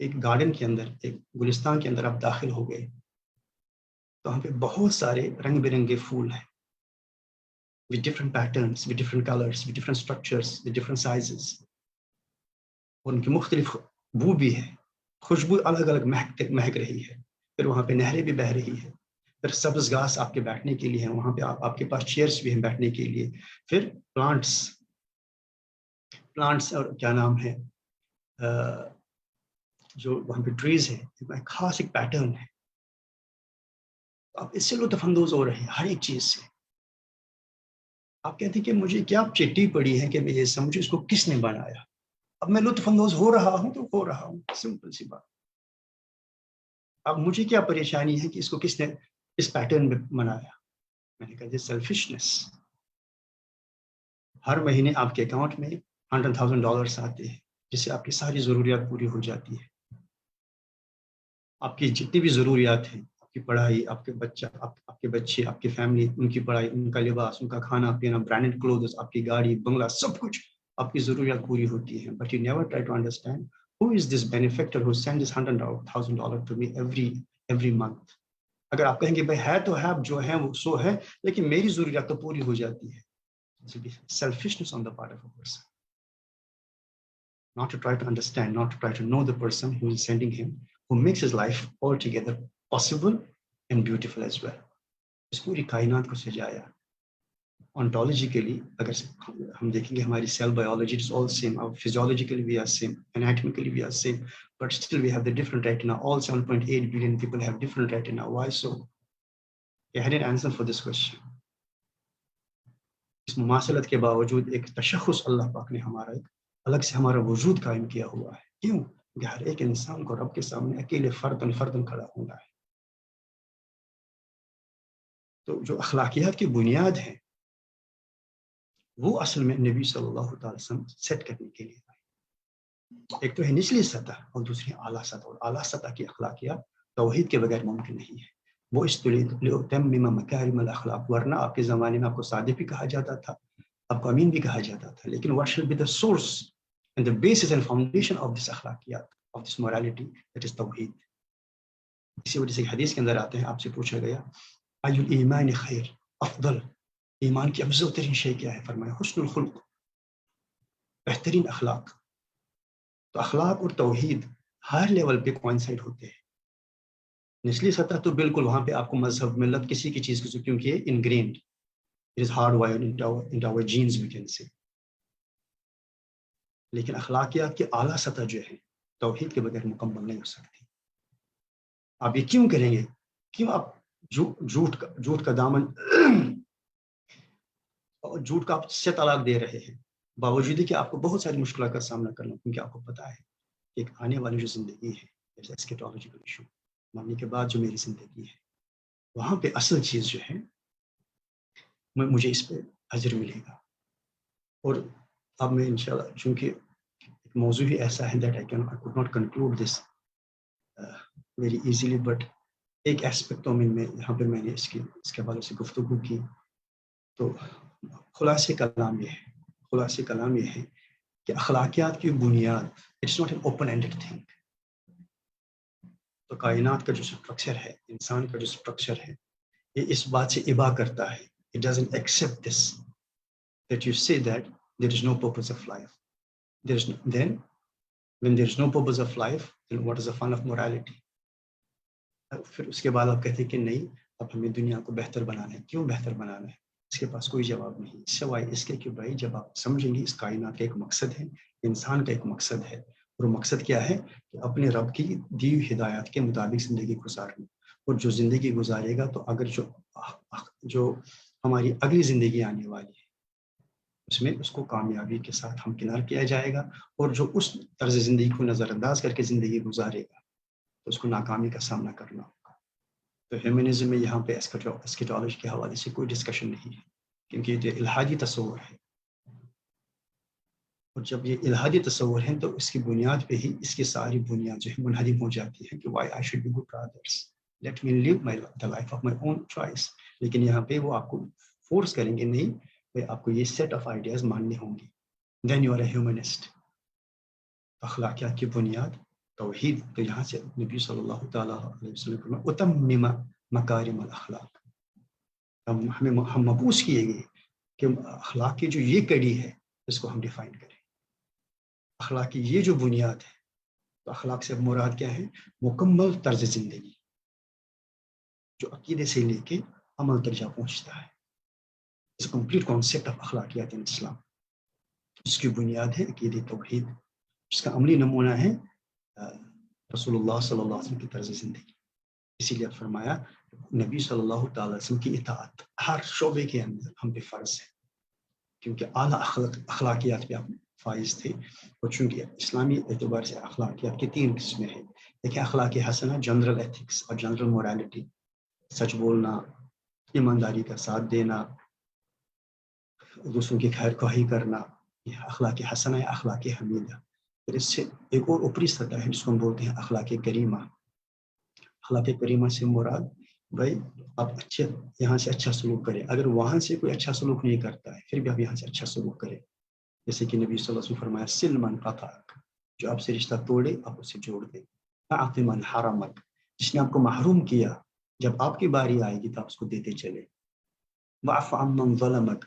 ایک garden کے اندر، ایک گلستان کے اندر آپ داخل ہو گئے تو وہاں پہ بہت سارے رنگ برنگے پھول ہیں with different patterns, with different colors, with different structures, with different sizes. ان کی مختلف بو بھی ہے، خوشبو الگ الگ مہک رہی ہے. پھر وہاں پہ نہریں بھی بہہ رہی ہے. پھر سبز گھاس آپ کے بیٹھنے کے لیے ہے، وہاں پہ آپ کے پاس چیئرس بھی ہیں بیٹھنے کے لیے. پھر پلانٹس اور کیا نام ہے جو وہاں پہ ٹریز ہیں، خاص ایک پیٹرن ہے. آپ اس سے لطف اندوز ہو رہے ہیں ہر ایک چیز سے. آپ کہتے ہیں کہ مجھے کیا چٹی پڑی ہے کہ میں یہ سمجھوں اس کو کس نے بنایا. اب میں لطف اندوز ہو رہا ہوں تو ہو رہا ہوں، سمپل سی بات. اب مجھے کیا پریشانی ہے کہ اس کو کس نے اس پیٹرن میں بنایا. میں نے کہا یہ سیلفشنس. ہر مہینے آپ کے اکاؤنٹ میں $100,000 آتے ہیں جس سے آپ کی ساری ضروریات پوری ہو جاتی ہے. آپ کی جتنی بھی ضروریات ہیں، آپ کی پڑھائی، آپ کے بچے، آپ کی فیملی، ان کی پڑھائی، ان کا لباس، ان کا کھانا پینا، برانڈڈ کلوتھز، آپ کی گاڑی، بنگلہ، سب کچھ آپ کی ضروریات پوری ہوتی ہیں. But you never try to understand who is this benefactor who sends this $100,000 to me every month. اگر آپ کہیں گے بھائی ہے تو ہے، جو ہے وہ سو ہے، لیکن میری ضروریات تو پوری ہو جاتی ہے. Selfishness on the part of a person. Not to try to understand, not to try to know the person who is sending him, who makes his life altogether possible and beautiful as well. اس پوری کائنات کو سجایا. Ontologically, اگر ہم دیکھیں گے ہماری cell biology is all same, physiologically we are same, anatomically we are same, but still we have the different retina. All 7.8 billion people have different retina. Why so? I had an answer for this question. اس مماثلت کے باوجود ایک تشخص اللہ پاک نے ہمارا ایک الگ سے ہمارا وجود قائم کیا ہوا ہے. کیوں؟ کہ ہر ایک انسان کو رب کے سامنے اکیلے فردن کھڑا ہونا ہے. تو جو اخلاقیات کی بنیاد ہے وہ اصل میں نبی صلی اللہ تعالی وسلم سیٹ کرنے کے لیے آئے. ایک تو ہے نچلی سطح اور دوسری اعلیٰ سطح. اور اعلیٰ سطح کی اخلاقیات توحید کے بغیر ممکن نہیں ہے. وہ اس لِأُتَمِّمَ مَكَارِمَ الْأَخْلَاقِ. ورنہ آپ کے زمانے میں آپ کو صادق بھی کہا جاتا تھا، آپ کو امین بھی کہا جاتا تھا. لیکن what should be the source and the basis and foundation of this اخلاقیات, of this morality, that is توحید. اسی وجہ سے حدیث کے اندر آتے ہیں، آپ سے پوچھا گیا ای الایمان خیر، افضل ایمان کی افضل ترین شے کیا ہے؟ فرمایا حسن الخلق، بہترین اخلاق. تو اخلاق اور توحید ہر لیول پہ کوائنسائڈ ہوتے ہیں. نچلی سطح تو بالکل وہاں پہ آپ کو مذہب، ملت، کسی کی چیز کی، کیونکہ یہ ingrained, it is hard wired into our genes we can say. لیکن اخلاقیات کی اعلیٰ سطح جو ہے توحید کے بغیر مکمل نہیں ہو سکتی. آپ یہ کیوں کریں گے؟ کیوں آپ جھوٹ کا دامن جھوٹ کا آپ سے طلاق دے رہے ہیں، باوجود کہ آپ کو بہت ساری مشکلات کا سامنا کرنا، کیونکہ آپ کو پتا ہے کہ ایک آنے والی جو زندگی ہے، ایسکیٹولوجیکل ایشو، مرنے کے بعد جو میری زندگی ہے، وہاں پہ اصل چیز جو ہے مجھے اس پہ اجر ملے گا. اور اب میں انشاءاللہ چونکہ ایک موضوع ہی ایسا ہے that I could not conclude this very easily, but ایک ایسپیکٹ میں یہاں پہ میں نے اس کے حوالے سے گفتگو کی. تو خلاصہ کلام یہ ہے کہ اخلاقیات کی بنیاد it's not an open ended thing. تو کائنات کا جو اسٹرکچر ہے، انسان کا جو اسٹرکچر ہے، یہ اس بات سے ابا کرتا ہے. It doesn't accept this, that you say that there is no purpose of life. Then when there is no purpose of life, then what is the fun of morality? پھر اس کے بعد آپ کہتے ہیں کہ نہیں، اب ہمیں دنیا کو بہتر بنانا ہے. کیوں بہتر بنانا ہے؟ اس کے پاس کوئی جواب نہیں، سوائے اس کے کہ بھائی جب آپ سمجھیں گے اس کائنات کا ایک مقصد ہے، انسان کا ایک مقصد ہے، اور مقصد کیا ہے کہ اپنے رب کی دی ہوئی ہدایات کے مطابق زندگی گزارنا. اور جو زندگی گزارے گا تو اگر جو ہماری اگلی زندگی آنے والی ہے اس میں اس کو کامیابی کے ساتھ ہمکنار کیا جائے گا. اور جو اس طرز زندگی کو نظر انداز کر کے زندگی گزارے گا تو اس کو ناکامی کا سامنا کرنا ہوگا. تو ہیومنزم میں یہاں پہ ایسکیٹولوجی کے حوالے سے کوئی ڈسکشن نہیں ہے، کیونکہ یہ الہادی تصور ہے. اور جب یہ الہادی تصور ہے تو اس کی بنیاد پہ ہی اس کی ساری بنیاد جو ہے منہدم ہو جاتی ہے کہ why I should be good to others, let me live the life of my own choice. لیکن یہاں پہ وہ آپ کو فورس کریں گے، نہیں بھائی آپ کو یہ سیٹ آف آئیڈیاز ماننے ہوں گے، then you are a humanist. اخلاقیات کی بنیاد توحید. تو یہاں سے نبی صلی اللہ تعالیٰ علیہ وسلم فرمایا اتمم مکارم الاخلاق. ہم مبعوث کیے گئے کہ اخلاق کی جو یہ کڑی ہے اس کو ہم ڈیفائن کریں. اخلاق کی یہ جو بنیاد ہے، تو اخلاق سے مراد کیا ہے؟ مکمل طرز زندگی جو عقیدے سے لے کے عمل تک جا پہنچتا ہے. اس کمپلیٹ کانسیپٹ آف اخلاقیات ان اسلام. اس کی بنیاد ہے عقیدے توحید، اس کا عملی نمونہ ہے رسول اللہ صلی اللہ علیہ وسلم کی طرز زندگی. اسی لیے فرمایا نبی صلی اللہ تعالی وسلم کی اطاعت ہر شعبے کے اندر ہم پہ فرض ہے، کیونکہ اعلیٰ اخلاقیات پہ آپ فائز تھے. اور چونکہ اسلامی اعتبار سے اخلاقیات کی 3 قسمیں ہیں. ایک ہے اخلاق حسنہ، جنرل ایتھکس اور جنرل مورالٹی، سچ بولنا، ایمانداری کا ساتھ دینا، دوسروں کی خیر خواہی کرنا، یہ اخلاق حسنہ ہے، اخلاق حمیدہ. پھر اس سے ایک اور اوپری سطح ہے جس کو ہم بولتے ہیں اخلاق کریمہ. اخلاق کریمہ سے مراد بھائی آپ اچھے یہاں سے اچھا سلوک کریں، اگر وہاں سے کوئی اچھا سلوک نہیں کرتا ہے پھر بھی آپ یہاں سے اچھا سلوک کریں. جیسے کہ نبی صلی اللہ علیہ وسلم فرمایا سل من قطعک، جو آپ سے رشتہ توڑے آپ اسے جوڑ دیں. اعط من حرمک، جس نے آپ کو محروم کیا جب آپ کی باری آئے گی تو آپ اس کو دیتے چلے. واعف عن من ظلمک،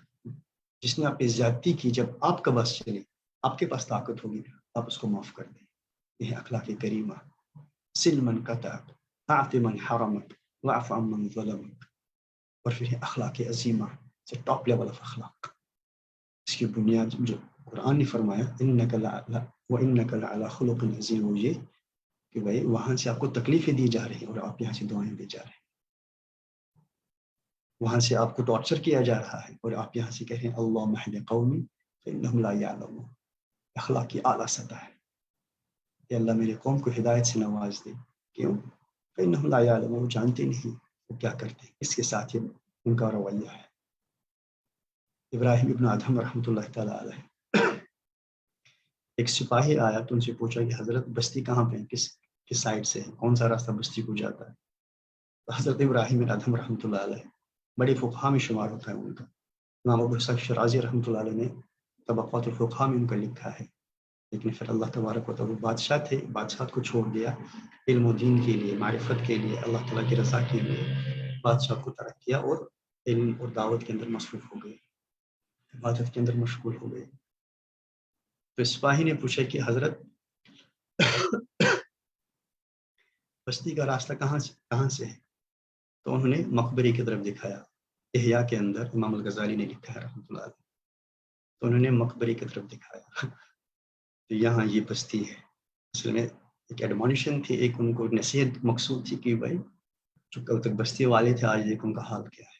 جس نے آپ پہ زیادتی کی جب آپ کا بس چلے، آپ کے پاس طاقت ہوگی آپ اس کو معاف کر دیں. یہ ہے اخلاق کریمہ. سل من قطعک، اعط من حرمک، واعف عن من ظلمک. اور پھر ہے اخلاق عظیمہ، ٹاپ لیول آف اخلاق. اس کی بنیاد جو قرآن نے فرمایا انک لعلی وانک لعلی خلق عظیم، وہ یہ کہ بھائی وہاں سے آپ کو تکلیفیں دی جا رہی ہیں اور آپ یہاں سے دعائیں دی جا رہے ہیں. وہاں سے آپ کو ٹارچر کیا جا رہا ہے اور آپ یہاں سے کہہ رہے ہیں اللہم اہد قومی فانہم لا یعلمون. اخلاق کی اعلیٰ سطح ہے کہ اللہ میرے قوم کو ہدایت سے نواز دے. کیوں؟ فانہم لا یعلمون، وہ جانتے نہیں وہ کیا کرتے ہیں، اس کے ساتھ یہ ان کا رویہ ہے. ابراہیم ابن ادہم رحمۃ اللہ تعالیٰ علیہ، ایک سپاہی آیا تو ان سے پوچھا کہ حضرت بستی کہاں پہ ہے، کس سائڈ سے ہے، کون سا راستہ بستی کو جاتا ہے. تو حضرت ابراہیم ابن ادہم رحمۃ اللہ علیہ بڑے فقہا میں شمار ہوتا ہے ان کا. امام ابو اسحاق شرازی رحمۃ اللہ علیہ نے طبقات الفقہا میں ان کا لکھا ہے. لیکن پھر اللہ تبارک و تعالیٰ بادشاہ تھے، بادشاہت کو چھوڑ دیا علم و دین کے لیے، معرفت کے لیے، اللہ تعالیٰ کی رضا کے لیے بادشاہ کو ترک کیا اور علم اور دعوت کے اندر مصروف ہو گئے، عبادت کے اندر مشغول ہو گئے. تو سپاہی نے پوچھا کہ حضرت بستی کا راستہ کہاں سے ہے؟ تو انہوں نے مقبرے کی طرف دکھایا. احیاء کے اندر امام الغزالی نے لکھا ہے رحمۃ اللہ علیہ. تو انہوں نے مقبرے کی طرف دکھایا تو یہاں یہ بستی ہے. اصل میں ایک ایڈمونیشن تھی، ایک ان کو نصیحت مقصود تھی کہ بھائی جو کل تک بستی والے تھے آج دیکھ ان کا حال کیا ہے.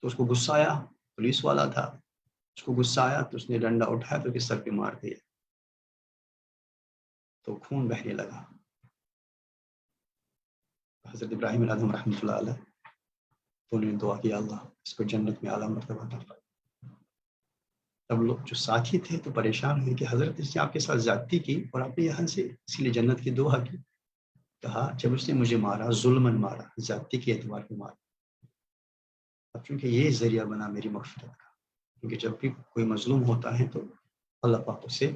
تو اس کو غصہ آیا، پولیس والا تھا، اس کو غصہ آیا تو اس نے ڈنڈا اٹھایا تو اس کے سر پہ مار دیا تو خون بہنے لگا. حضرت ابراہیم علیہ السلام رحمۃ اللہ علیہ تو انہوں نے دعا کیا اللہ اس کو جنت میں اعلیٰ مرتبہ عطا فرما. تب لوگ جو ساتھی تھے تو پریشان ہوئے کہ حضرت اس نے آپ کے ساتھ زیادتی کی اور آپ نے یہاں سے اسی لیے جنت کی دعا کی. کہا جب اس نے مجھے مارا ظلمن مارا، زیادتی کے اعتبار پہ مارا، اب چونکہ یہ ذریعہ بنا میری مغفرت کا. کیونکہ جب بھی کوئی مظلوم ہوتا ہے تو اللہ پاک اسے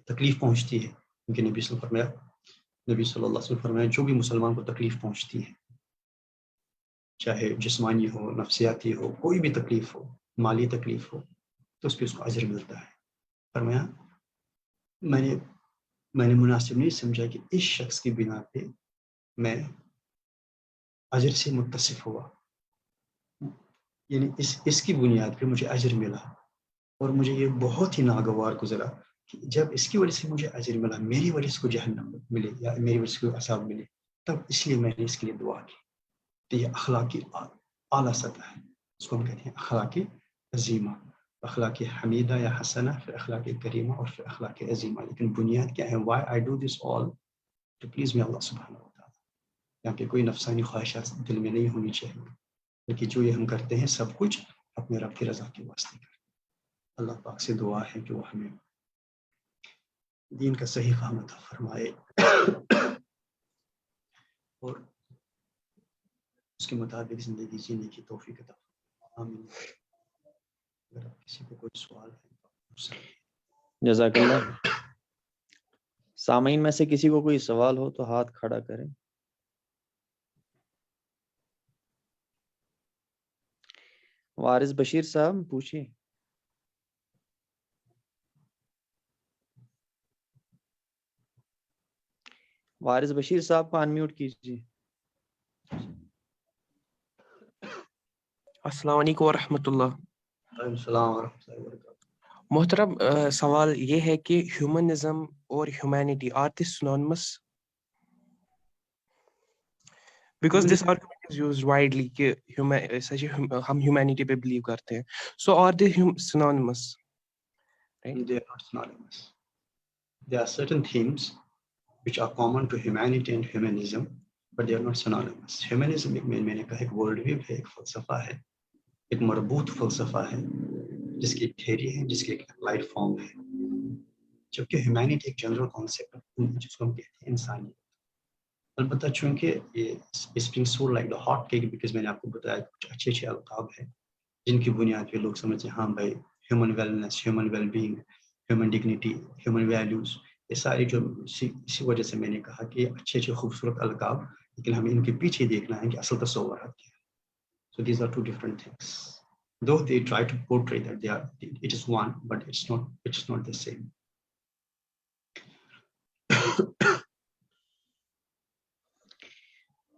تکلیف پہنچتی ہے. کیونکہ نبی صلی اللہ علیہ وسلم فرمایا جو بھی مسلمان کو تکلیف پہنچتی ہے، چاہے جسمانی ہو، نفسیاتی ہو، کوئی بھی تکلیف ہو، مالی تکلیف ہو، تو اس پہ اس کو اجر ملتا ہے. فرمایا میں نے مناسب نہیں سمجھا کہ اس شخص کی بنا پہ میں اجر سے متصف ہوا، یعنی اس کی بنیاد پہ مجھے اجر ملا. اور مجھے یہ بہت ہی ناگوار گزرا کہ جب اس کی وجہ سے مجھے اجر ملا، میری وجہ سے کو جہنم ملے یا میری وجہ سے کو عذاب ملے، تب اس لیے میں نے اس کے لیے دعا کی. تو یہ اخلاقی اعلیٰ سطح ہے، اس کو ہم کہتے ہیں اخلاقی عظیمہ. اخلاق حمیدہ یا حسنہ، پھر اخلاق کریمہ اور پھر اخلاق عظیمہ. لیکن بنیاد کیا ہے؟ Why I do this all to please me اللہ سبحانہ و تعالیٰ. یہاں پہ کوئی نفسانی خواہشات دل میں نہیں ہونی چاہیے، بلکہ جو یہ ہم کرتے ہیں سب کچھ اپنے رب کی رضا کے واسطے کرتے ہیں. اللہ پاک سے دعا ہے کہ وہ ہمیں دین کا صحیح فہم عطا فرمائے اور اس کے مطابق زندگی جینے کی توفیق عطا فرمائے. آمین. اگر کسی کو کوئی سوال ہے تو جزاک اللہ. سامعین میں سے کسی کو کوئی سوال ہو تو ہاتھ کھڑا کریں. وارث بشیر صاحب پوچھیے. وارث بشیر صاحب کو انمیوٹ کیجیے. السلام علیکم ورحمۃ اللہ. وعلیکم السلام ورحمۃ اللہ وبرکاتہ. محترم سوال یہ ہے کہ ہیومنزم اور humanity are the synonyms? Because this argument is used widely کہ ہم ہیومینٹی پہ بلیو کرتے ہیں. So are the synonyms? They are not synonymous. There are certain themes which are common to humanity and humanism, but they are not synonymous. Humanism ایک میں نے کہا ایک ورلڈ ویو ہے، ایک فلسفہ ہے، ایک مربوط فلسفہ ہے جس کی ایک تھیوری ہے، جس کی ایک اپلائڈ فارم ہے. جبکہ ہیومینٹی ایک جنرل کانسیپٹ ہے جس کو ہم کہتے ہیں انسانیت. البتہ چونکہ یہ spring sore like the hot cake, because میں نے آپ کو بتایا کچھ اچھے اچھے القاب ہیں جن کی بنیاد پہ لوگ سمجھتے ہیں ہاں بھائی human wellness, human well being, human dignity, human values, یہ ساری جو اسی وجہ سے میں نے کہا کہ اچھے اچھے خوبصورت القاب، لیکن ہمیں ان کے پیچھے دیکھنا ہے کہ اصل تصورات کیا ہے. So these are two different things. Though they try to portray that it is one, but it's not the same.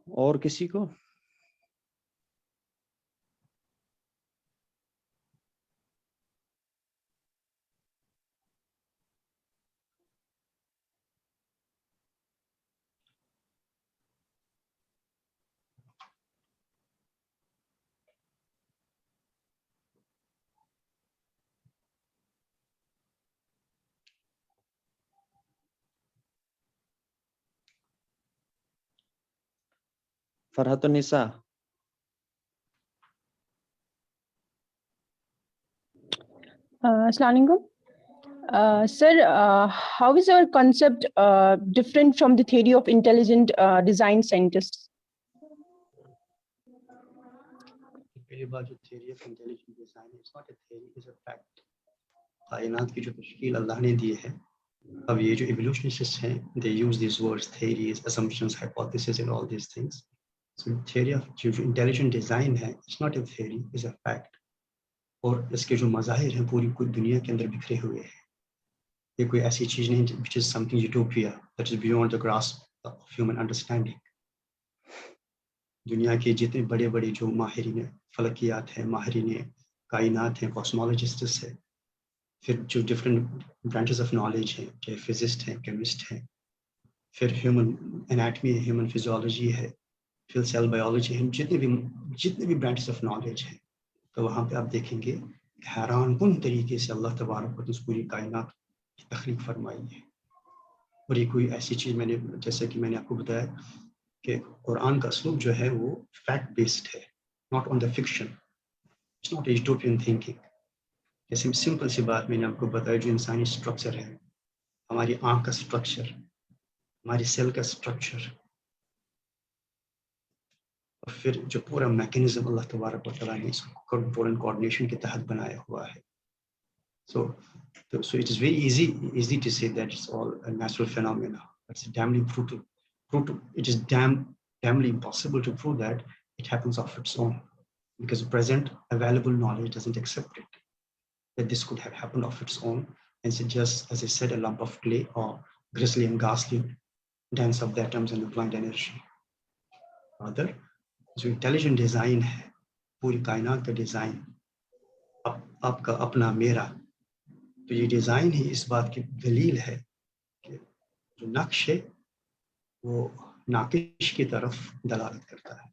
اور کسی کو؟ فرحت النساء. السلام علیکم. Sir, how is our concept different from the theory of intelligent design scientists? پہلی بات جو theory of intelligent design ہے، it's not a theory, it's a fact. کائنات کی جو تشکیل اللہ نے دی ہے، اب یہ جو ایوولوشنسٹ ہیں they use these words theories, assumptions, hypotheses and all these things. So theory of جو انٹیلیجنٹ ڈیزائن ہے it's not a theory, it's a fact. اور اس کے جو مظاہر ہیں پوری کوئی دنیا کے اندر بکھرے ہوئے ہیں. یہ کوئی ایسی چیز نہیں which is something utopia that is beyond the grasp of human understanding. دنیا کے جتنے بڑے بڑے جو ماہرین فلکیات ہیں، ماہرین کائنات ہیں، کاسمولوجسٹس ہیں، پھر جو ڈفرینٹ برانچز آف نالج ہیں، چاہے فزسٹ ہیں، کیمسٹ ہیں، پھر ہیومن انیٹمی ہے، ہیومن فزیولوجی ہے، پھر سیل بایولوجی ہے، جتنے بھی برانچز آف نالج ہیں، تو وہاں پہ آپ دیکھیں گے حیران کن طریقے سے اللہ تبارک و تعالیٰ پوری کائنات کی تخلیق فرمائی ہے. اور یہ کوئی ایسی چیز میں نے جیسے کہ میں نے آپ کو بتایا کہ قرآن کا اسلوب جو ہے وہ فیکٹ بیسڈ ہے، not on the fiction, it's not utopian thinking. جیسے سمپل سی بات میں نے آپ کو بتایا، جو انسانی اسٹرکچر ہے، ہماری آنکھ کا اسٹرکچر، ہماری سیل کا اسٹرکچر، اور پھر جو پورا میکینزم اللہ تبارک و تعالیٰ نے اس کو کنٹرول اینڈ کوآرڈینیشن کے تحت بنایا ہوا ہے. So it is very easy to say that it's all a natural phenomena. It's damnably brutal. It is damnably impossible to prove that it happens of its own, because present available knowledge doesn't accept it, that this could have happened of its own, and it's just, as I said, a lump of clay or grisly and ghastly dance of the atoms and the blind energy. Rather, جو intelligent design ہے، پوری کائنات کا design, آپ کا اپنا میرا، تو یہ ڈیزائن ہی اس بات کی دلیل ہے کہ جو نقش ہے وہ ناقش کی طرف دلالت کرتا ہے.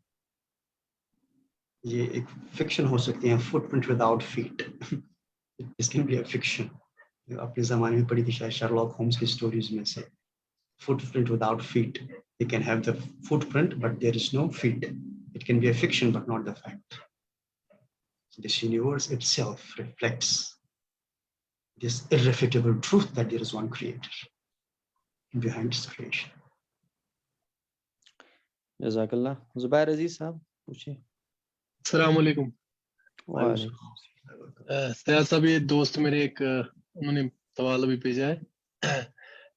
یہ ایک فکشن ہو سکتی ہے، فٹ پرنٹ وداؤٹ فیٹ، اس کین بی اے فکشن. اپنے زمانے میں پڑھی تھی شاید شرلاک ہومز کی اسٹوریز میں سے، foot print without feet. They can have the footprint, but there is no feet. It can be a fiction, but not the fact. So this universe itself reflects this irrefutable truth that there is one creator behind its creation. جزاک اللہ. زبیر عزیز صاحب پوچھیں. السلام علیکم. وعلیکم. سیاد صاحب، یہ دوست میرے ایک انہوں نے سوال ابھی بھیجا ہے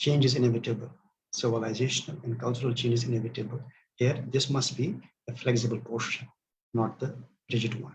change is inevitable, civilizational and cultural change is inevitable. Here this must be a flexible portion, not the rigid one.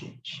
change.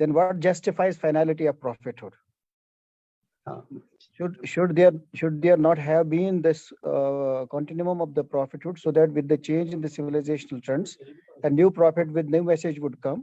then what justifies finality of prophethood? Should there not have been this continuum of the prophethood, so that with the change in the civilizational trends, a new prophet with new message would come,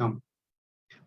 come,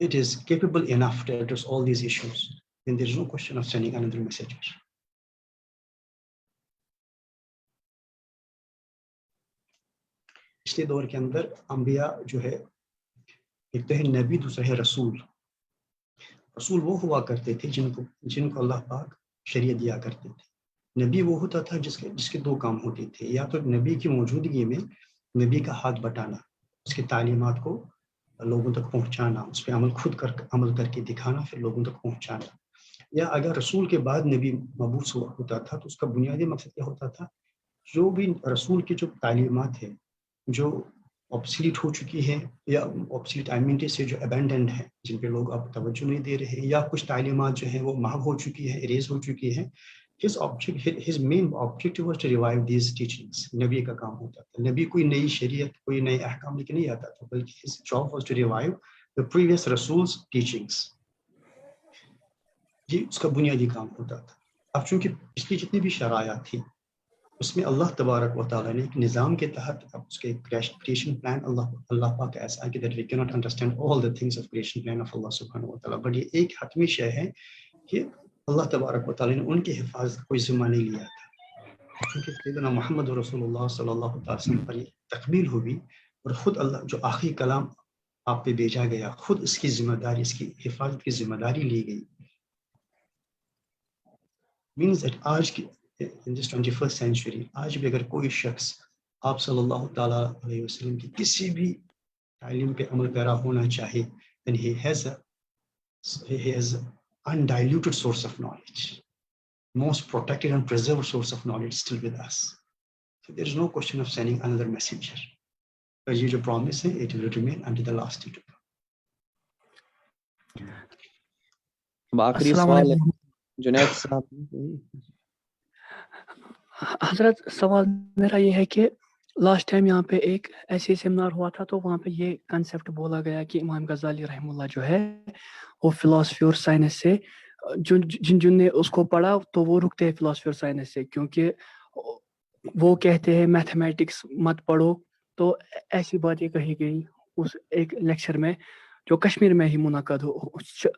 it is capable enough to address all these issues. Then there is no question of sending another messenger. پچھلے دور کے اندر انبیاء جو ہے ایک تو ہے نبی, دوسرا ہے رسول. رسول وہ ہوا کرتے تھے جن کو اللہ پاک شریعت دیا کرتے تھے. نبی وہ ہوتا تھا جس کے دو کام ہوتے تھے, یا تو نبی کی موجودگی میں نبی کا ہاتھ بٹانا, اس کی تعلیمات کو لوگوں تک پہنچانا, اس پہ عمل کر کے دکھانا, پھر لوگوں تک پہنچانا. یا اگر رسول کے بعد نبی مبعوث ہوتا تھا تو اس کا بنیادی مقصد کیا ہوتا تھا, جو بھی رسول کی جو تعلیمات ہیں جو آبسلیٹ ہو چکی ہے یا آبسلیٹ آئیڈینٹی سے جو ابینڈنڈ ہے, جن پہ لوگ اب توجہ نہیں دے رہے, یا کچھ تعلیمات جو ہیں وہ محو ہو چکی ہے, اریز ہو چکی ہے, his main objective was to revive these teachings. نبی کا کام ہوتا تھا. نبی کوئی نئی شریعت, کوئی نئے احکام لے کے نہیں آتا تھا, بلکہ his job was to revive the previous Rasul's teachings. یہ اس کا بنیادی کام ہوتا تھا. اب چونکہ پچھلی جتنی بھی شرائع تھی اس میں اللہ تبارک و تعالیٰ نے ایک نظام کے تحت اب اس کے کریشن پلان اللہ پاک ایسا ہے کہ that we cannot understand all the things of creation plan of Allah سبحانہ و تعالیٰ, بٹ یہ ایک حتمی شے ہے کہ اللہ تبارک و تعالیٰ نے ان کی حفاظت کا کوئی ذمہ نہیں لیا تھا. چونکہ سیدنا محمد رسول اللہ صلی اللہ علیہ وسلم پر یہ تقبیل ہوئی اور خود اللہ جو آخری کلام آپ پہ بھیجا گیا, خود اس کی ذمہ داری, اس کی حفاظت کی ذمہ داری لی گئی. مینز دیٹ آج کی in this 21st century آج بھی اگر کوئی شخص آپ صلی اللہ تعالیٰ علیہ وسلم کی کسی بھی تعلیم پہ عمل پیرا ہونا چاہے, then he has undiluted source of knowledge, most protected and preserved source of knowledge still with us. So there is no question of sending another messenger. But یہ جو promise ہے, it will remain until the last day to come. آخری سوال ہے جنید صاحب. حضرت سوال میرا یہ ہے کہ لاسٹ ٹائم یہاں پہ ایک ایسی سیمینار ہوا تھا تو وہاں پہ یہ کنسیپٹ بولا گیا کہ امام غزالی رحمہ اللہ جو ہے وہ فلاسفی اور سائنس سے جن نے اس کو پڑھا تو وہ رکتے ہیں فلاسفی اور سائنس سے, کیونکہ وہ کہتے ہیں میتھمیٹکس مت پڑھو. تو ایسی بات یہ کہی گئی اس ایک لیکچر میں جو کشمیر میں ہی منعقد ہو,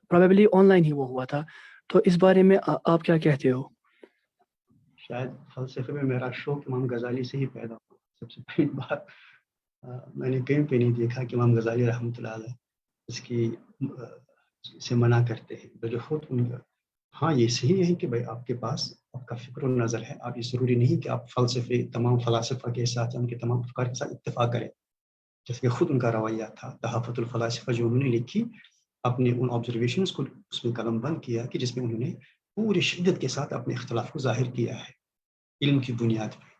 پروبیبلی آن لائن ہی وہ ہوا تھا. تو اس بارے میں آپ کیا کہتے ہو؟ شاید فلسفے میں میرا شوق امام غزالی سے ہی پیدا ہوا. سب سے پہلی بات میں نے کہیں پہ نہیں دیکھا کہ امام غزالی رحمۃ اللہ علیہ اس کی سے منع کرتے ہیں, جو خود ان کا. ہاں یہ صحیح ہے کہ بھائی آپ کے پاس آپ کا فکر و نظر ہے, آپ یہ ضروری نہیں کہ آپ فلسفے تمام فلاسفہ کے ساتھ ان کے تمام افکار کے ساتھ اتفاق کریں, جیسے کہ خود ان کا رویہ تھا. تحفۃ الفلاسفہ جو انہوں نے لکھی, اپنے ان آبزرویشنز کو اس میں قلم بند کیا کہ جس میں انہوں نے پوری شدت کے ساتھ اپنے اختلاف کو ظاہر کیا ہے علم کی بنیاد پہ.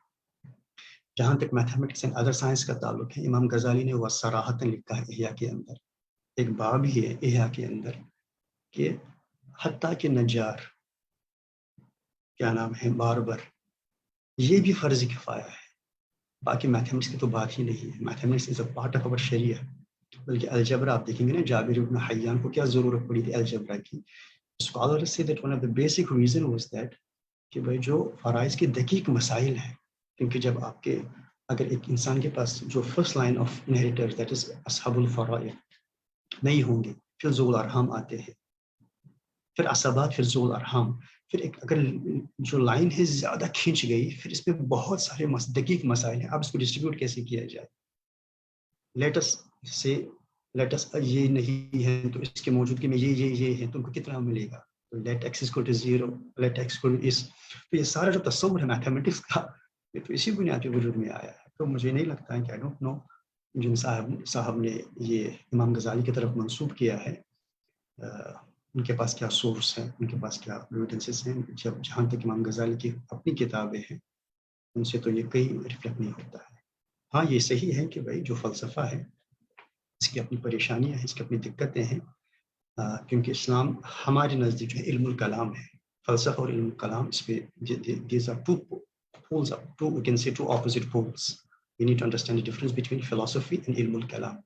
جہاں تک میتھمیٹکس اینڈ ادر سائنس کا تعلق ہے, امام غزالی نے وہ صراحتاً لکھا ہے احیاء کے اندر, ایک باب ہی ہے احیاء کے اندر کہ حتیٰ کہ نجار, کیا نام ہے, باربر, یہ بھی فرض کفایہ ہے. باقی میتھمیٹکس کی تو بات ہی نہیں ہے. Mathematics is a part of our شریعہ. بلکہ الجبرا آپ دیکھیں گے نا, جابر ابن حیان کو کیا ضرورت پڑی تھی الجبرا کی. اسکالرز سے that one of the basic reason was that کہ بھائی جو فرائض کے دقیق مسائل ہیں, کیونکہ جب آپ کے اگر ایک انسان کے پاس جو first line of inheritors that is اصحاب الفرائض نہیں ہوں گے, پھر ذوال ارحام آتے ہیں, پھر عصبات, پھر ذوال ارحام, پھر ایک اگر جو لائن ہے زیادہ کھینچ گئی, پھر اس میں بہت سارے دقیق مسائل ہیں. اب اس کو ڈسٹریبیوٹ کیسے کیا جائے؟ لیٹس یہ نہیں ہے تو اس کے موجودگی میں یہ ہے, تم کو کتنا ملے گا؟ Let X equal to 0, let X equal to S. تو یہ سارا جو تصور ہے میتھمیٹکس کا, یہ تو اسی بنیاد پہ وجود میں آیا ہے. تو مجھے نہیں لگتا ہے کہ آئی ڈونٹ نو جن صاحب نے یہ امام غزالی کی طرف منسوب کیا ہے, ان کے پاس کیا سورس ہیں, ان کے پاس کیا ایویڈنسز ہیں. جہاں تک امام غزالی کی اپنی کتابیں ہیں ان سے تو یہ کہیں ریفلیکٹ نہیں ہوتا ہے. ہاں یہ صحیح ہے کہ بھائی جو فلسفہ ہے اس کی اپنی پریشانیاں ہیں, اس کی اپنی دقتیں ہیں, کیونکہ اسلام ہمارے نزدیک جو ہے علم الکلام ہے. فلسفہ اور علم الکلام اس پہ these are two poles, we can say two opposite poles. We need to understand the difference between philosophy and علم الکلام.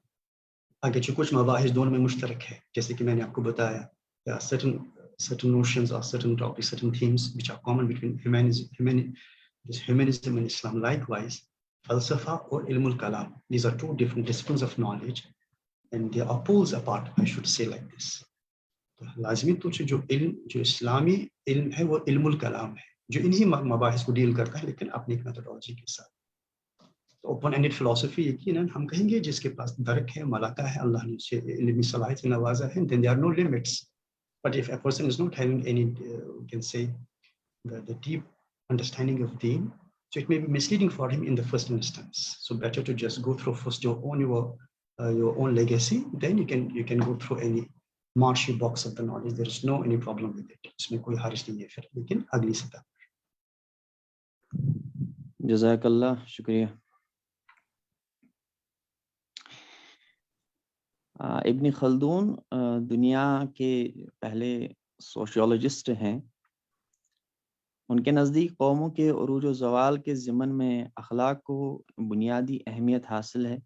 اگرچہ کچھ مباحث دونوں میں مشترک ہے, جیسے کہ میں نے آپ کو بتایا certain notions or certain topics, certain themes which are common between humanism and Islam. Likewise, falsafa or ilm al-kalam, these are two different disciplines of knowledge and they are poles apart, I should say like this. تو لازمی طور سے جو اسلامی علم ہے وہ علم الکلام ہے, جو انہی مباحث کو ڈیل کرتا ہے لیکن اپنی ایک میتھڈالوجی کے ساتھ. اوپن اینڈیڈ فلسفی یقیناً ہم کہیں گے جس کے پاس درک ہے، ملکہ ہے، اللہ نے اسے علمی صلاحیت سے نوازا ہے, then there are no limits. But if a person is not having any, we can say, the deep understanding of deen, so it may be misleading for him in the first instance. So better to just go through first your own legacy, then you can go through any marshy box of the knowledge. There is no any problem with it. اس میں کوئی حرج نہیں ہے پھر, لیکن اگلی سطح. جزاک اللہ, شکریہ. ابن خلدون دنیا کے پہلے سوشیولوجسٹ ہیں. ان کے نزدیک قوموں کے عروج و زوال کے ضمن میں اخلاق کو بنیادی اہمیت حاصل ہے.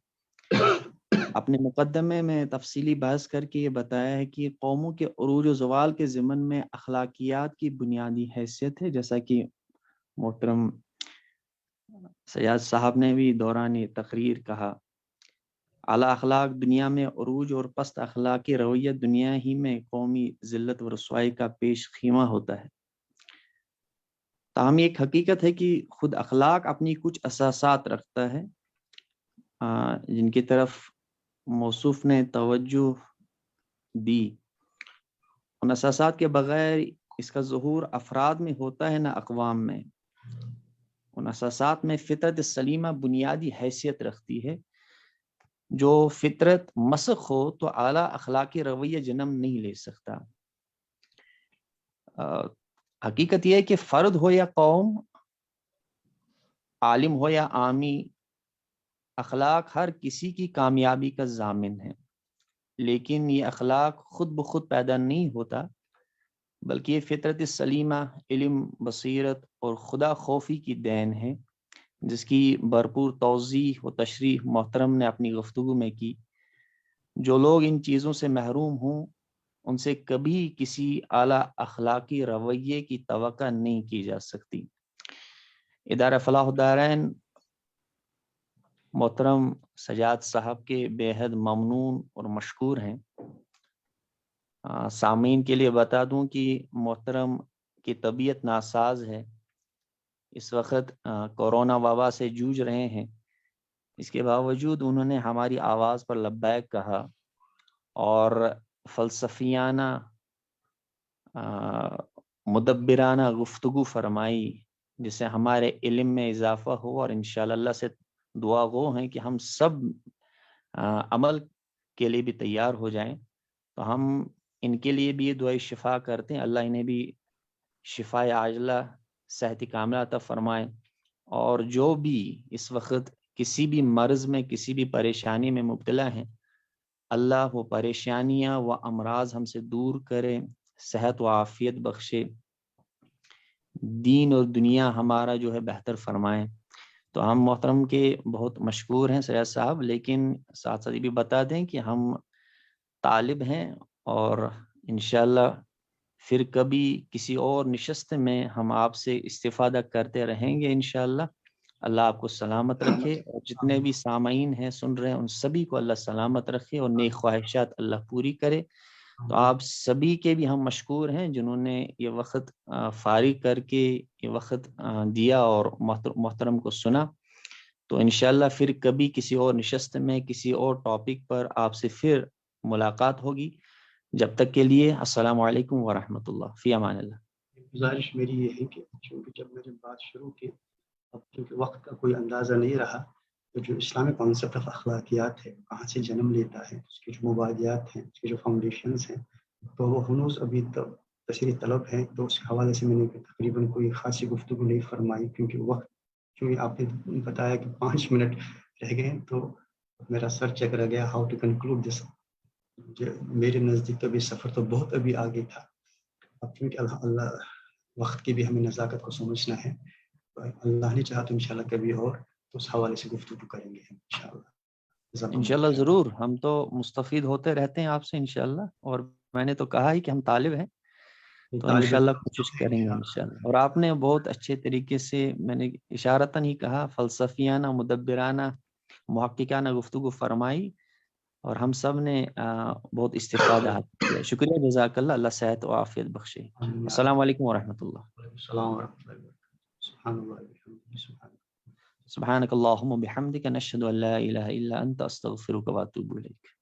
اپنے مقدمے میں تفصیلی بحث کر کے یہ بتایا ہے کہ قوموں کے عروج و زوال کے ضمن میں اخلاقیات کی بنیادی حیثیت ہے, جیسا کہ محترم سیاد صاحب نے بھی دوران تقریر کہا. اعلیٰ اخلاق دنیا میں عروج اور پست اخلاقی رویہ دنیا ہی میں قومی ذلت و رسوائی کا پیش خیمہ ہوتا ہے. تاہم ایک حقیقت ہے کہ خود اخلاق اپنی کچھ اساسات رکھتا ہے جن کی طرف موصوف نے توجہ دی. ان اساسات کے بغیر اس کا ظہور افراد میں ہوتا ہے نہ اقوام میں. ان اساسات میں فطرت سلیمہ بنیادی حیثیت رکھتی ہے. جو فطرت مسخ ہو تو اعلیٰ اخلاقی رویہ جنم نہیں لے سکتا. حقیقت یہ ہے کہ فرد ہو یا قوم، عالم ہو یا عامی، اخلاق ہر کسی کی کامیابی کا ضامن ہے. لیکن یہ اخلاق خود بخود پیدا نہیں ہوتا، بلکہ یہ فطرت سلیمہ، علم، بصیرت اور خدا خوفی کی دین ہے، جس کی بھرپور توضیح و تشریح محترم نے اپنی گفتگو میں کی. جو لوگ ان چیزوں سے محروم ہوں ان سے کبھی کسی اعلیٰ اخلاقی رویے کی توقع نہیں کی جا سکتی. ادارہ فلاح الدارین محترم سجاد صاحب کے بے حد ممنون اور مشکور ہیں. سامعین کے لیے بتا دوں کہ محترم کی طبیعت ناساز ہے، اس وقت کورونا وبا سے جوجھ رہے ہیں. اس کے باوجود انہوں نے ہماری آواز پر لبیک کہا اور فلسفیانہ مدبرانہ گفتگو فرمائی، جس سے ہمارے علم میں اضافہ ہو، اور انشاءاللہ اللہ سے دعا گو ہیں کہ ہم سب عمل کے لیے بھی تیار ہو جائیں. تو ہم ان کے لیے بھی یہ دعائیں شفا کرتے ہیں، اللہ انہیں بھی شفا عاجلہ صحت کاملہ عطا فرمائے. اور جو بھی اس وقت کسی بھی مرض میں، کسی بھی پریشانی میں مبتلا ہیں، اللہ وہ پریشانیاں و امراض ہم سے دور کرے، صحت و عافیت بخشے، دین اور دنیا ہمارا جو ہے بہتر فرمائے. تو ہم محترم کے بہت مشکور ہیں سیاد صاحب، لیکن ساتھ ساتھ یہ بھی بتا دیں کہ ہم طالب ہیں اور انشاءاللہ پھر کبھی کسی اور نشست میں ہم آپ سے استفادہ کرتے رہیں گے انشاءاللہ. اللہ آپ کو سلامت رکھے، اور جتنے بھی سامعین ہیں سن رہے ہیں ان سبھی کو اللہ سلامت رکھے اور نیک خواہشات اللہ پوری کرے. تو آپ سبھی کے بھی ہم مشکور ہیں جنہوں نے یہ وقت فارغ کر کے یہ وقت دیا اور محترم کو سنا. تو انشاءاللہ پھر کبھی کسی اور نشست میں کسی اور ٹاپک پر آپ سے پھر ملاقات ہوگی. جب تک کے لیے السلام علیکم ورحمۃ اللہ، فی امان اللہ. گزارش میری یہ ہے کہ چونکہ جب میں نے بات شروع کی، اب کیونکہ وقت کا کوئی اندازہ نہیں رہا، تو جو اسلامی کانسیپٹ آف اخلاقیات ہے کہاں سے جنم لیتا ہے، اس کے جو مبادیات ہیں، اس کے جو فاؤنڈیشنز ہیں، تو وہ ہنوز ابھی تشریح طلب ہیں. تو اس حوالے سے میں نے تقریباً کوئی خاصی گفتگو نہیں فرمائی، کیونکہ وقت چونکہ آپ نے بتایا کہ 5 منٹ رہ گئے، تو میرا سر چکر گیا ہاؤ ٹو کنکلوڈ دس. میرے نزدیک تو ابھی سفر تو بہت ابھی آگے تھا. اب کیونکہ اللہ وقت کی بھی ہمیں نزاکت کو سمجھنا ہے، اللہ نے چاہا تو انشاءاللہ کبھی اور اس حوالے سے گفتگو کریں گے انشاءاللہ ضرور. ہم تو مستفید ہوتے رہتے ہیں آپ سے انشاءاللہ، اور میں نے تو کہا ہی کہ ہم طالب ہیں، تو انشاءاللہ کوشش کریں گے انشاءاللہ. اور آپ نے بہت اچھے طریقے سے، میں نے اشارتاً ہی کہا، فلسفیانہ، مدبرانہ، محققانہ گفتگو فرمائی، اور ہم سب نے بہت استفادہ حاصل کیا. شکریہ، جزاک اللہ. اللہ صحت و عافیت بخشے. السلام علیکم ورحمۃ اللہ. السلام ورحمۃ اللہ. سبحان اللہ. سبحانک اللہم و بحمدک نشہد ان لا الہ الا انت استغفرک و اتوب الیک.